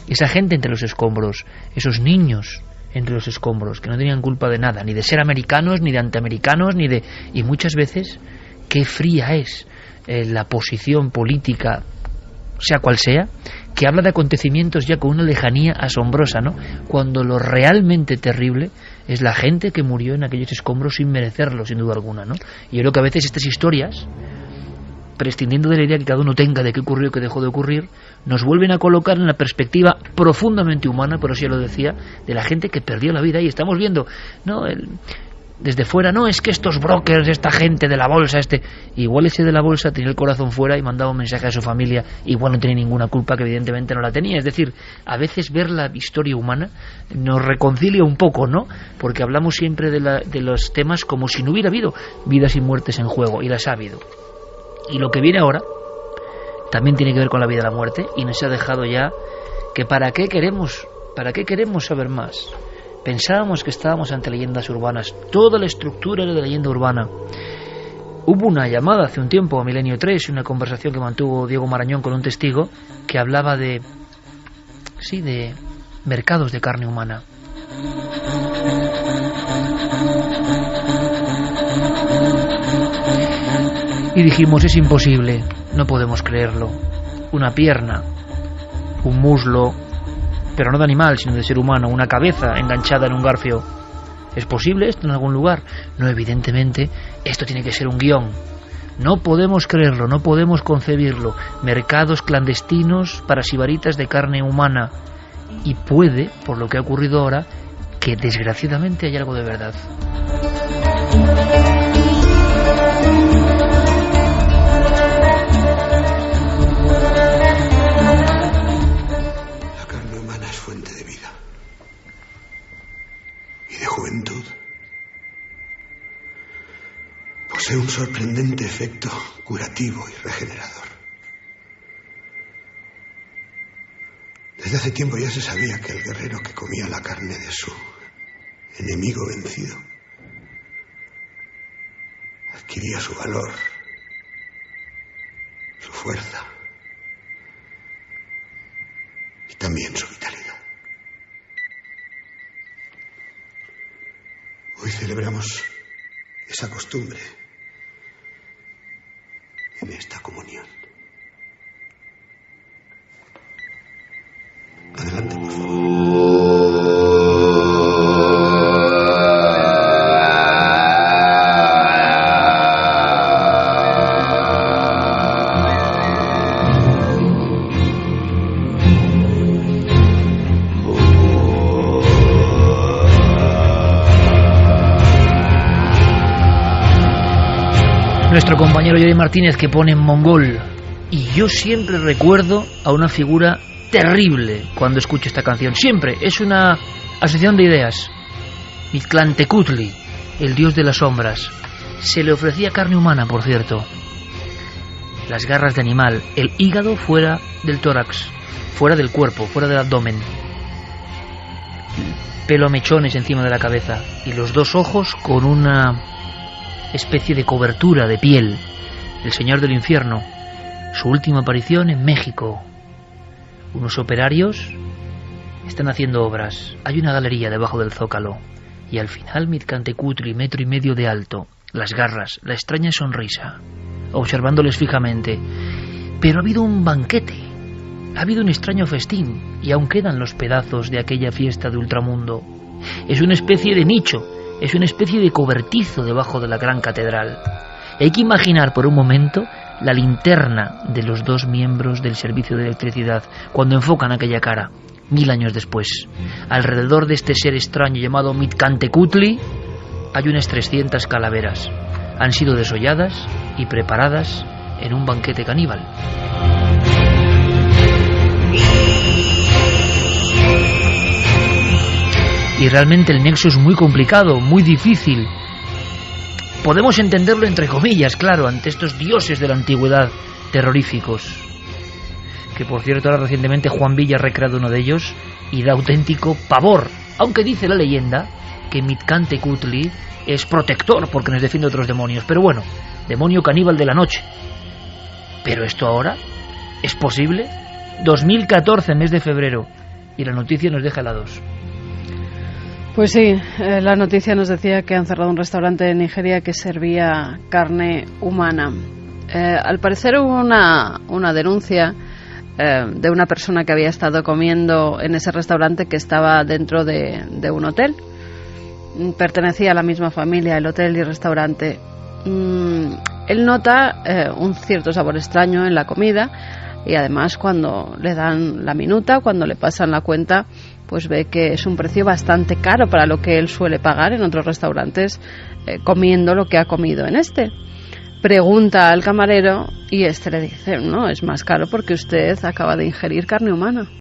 Esa gente entre los escombros, esos niños entre los escombros, que no tenían culpa de nada, ni de ser americanos, ni de antiamericanos, ni de... Y muchas veces, qué fría es la posición política, sea cual sea, que habla de acontecimientos ya con una lejanía asombrosa, ¿no? Cuando lo realmente terrible es la gente que murió en aquellos escombros sin merecerlo, sin duda alguna, ¿no? Y yo creo que a veces estas historias, prescindiendo de la idea que cada uno tenga de qué ocurrió, qué dejó de ocurrir, nos vuelven a colocar en la perspectiva profundamente humana, pero sí lo decía, de la gente que perdió la vida. Y estamos viendo, ¿no?, desde fuera, no, es que estos brokers, esta gente de la bolsa, igual ese de la bolsa tenía el corazón fuera y mandaba un mensaje a su familia, igual no tenía ninguna culpa, que evidentemente no la tenía. Es decir, a veces ver la historia humana nos reconcilia un poco, ¿no? Porque hablamos siempre de los temas como si no hubiera habido vidas y muertes en juego, y las ha habido. Y lo que viene ahora también tiene que ver con la vida y la muerte, y nos ha dejado ya que ¿para qué queremos saber más? Pensábamos que estábamos ante leyendas urbanas. Toda la estructura era de leyenda urbana. Hubo una llamada hace un tiempo a Milenio 3, una conversación que mantuvo Diego Marañón con un testigo que hablaba de mercados de carne humana. Y dijimos, es imposible. No podemos creerlo. Una pierna, un muslo, pero no de animal, sino de ser humano, una cabeza enganchada en un garfio. ¿Es posible esto en algún lugar? No, evidentemente, esto tiene que ser un guión. No podemos creerlo, no podemos concebirlo. Mercados clandestinos para sibaritas de carne humana. Y puede, por lo que ha ocurrido ahora, que desgraciadamente hay algo de verdad. La carne humana es fuente de vida y de juventud. Posee un sorprendente efecto curativo y regenerador. Desde hace tiempo ya se sabía que el guerrero que comía la carne de su enemigo vencido adquiría su valor, su fuerza y también su vitalidad. Hoy celebramos esa costumbre en esta comunión. Adelante, por favor. Nuestro compañero Yori Martínez, que pone en mongol. Y yo siempre recuerdo a una figura terrible cuando escucho esta canción. Siempre es una asociación de ideas. Mictlantecutli, el dios de las sombras. Se le ofrecía carne humana, por cierto. Las garras de animal, el hígado fuera del tórax, fuera del cuerpo, fuera del abdomen. Pelo a mechones encima de la cabeza. Y los dos ojos con una especie de cobertura de piel. El señor del infierno. Su última aparición en México. Unos operarios están haciendo obras. Hay una galería debajo del zócalo. Y al final Mictlantecutli, 1,5 metros de alto. Las garras, la extraña sonrisa, observándoles fijamente. Pero ha habido un banquete. Ha habido un extraño festín. Y aún quedan los pedazos de aquella fiesta de ultramundo. Es una especie de nicho. Es una especie de cobertizo debajo de la gran catedral. Hay que imaginar por un momento la linterna de los dos miembros del servicio de electricidad cuando enfocan aquella cara, 1000 años después. Alrededor de este ser extraño llamado Mictlantecutli hay unas 300 calaveras. Han sido desolladas y preparadas en un banquete caníbal. Y realmente el nexo es muy complicado, muy difícil. Podemos entenderlo entre comillas, claro, ante estos dioses de la antigüedad terroríficos. Que por cierto ahora recientemente Juan Villa ha recreado uno de ellos y da auténtico pavor. Aunque dice la leyenda que Mictlantecutli es protector porque nos defiende de otros demonios. Pero bueno, demonio caníbal de la noche. Pero esto ahora es posible. 2014, mes de febrero. Y la noticia nos deja helados. Pues sí, la noticia nos decía que han cerrado un restaurante en Nigeria que servía carne humana. Al parecer hubo una denuncia de una persona que había estado comiendo en ese restaurante que estaba dentro de un hotel. Pertenecía a la misma familia, el hotel y el restaurante. Él nota un cierto sabor extraño en la comida y además cuando le dan la minuta, cuando le pasan la cuenta, pues ve que es un precio bastante caro para lo que él suele pagar en otros restaurantes comiendo lo que ha comido en este. Pregunta al camarero y este le dice, no, es más caro porque usted acaba de ingerir carne humana.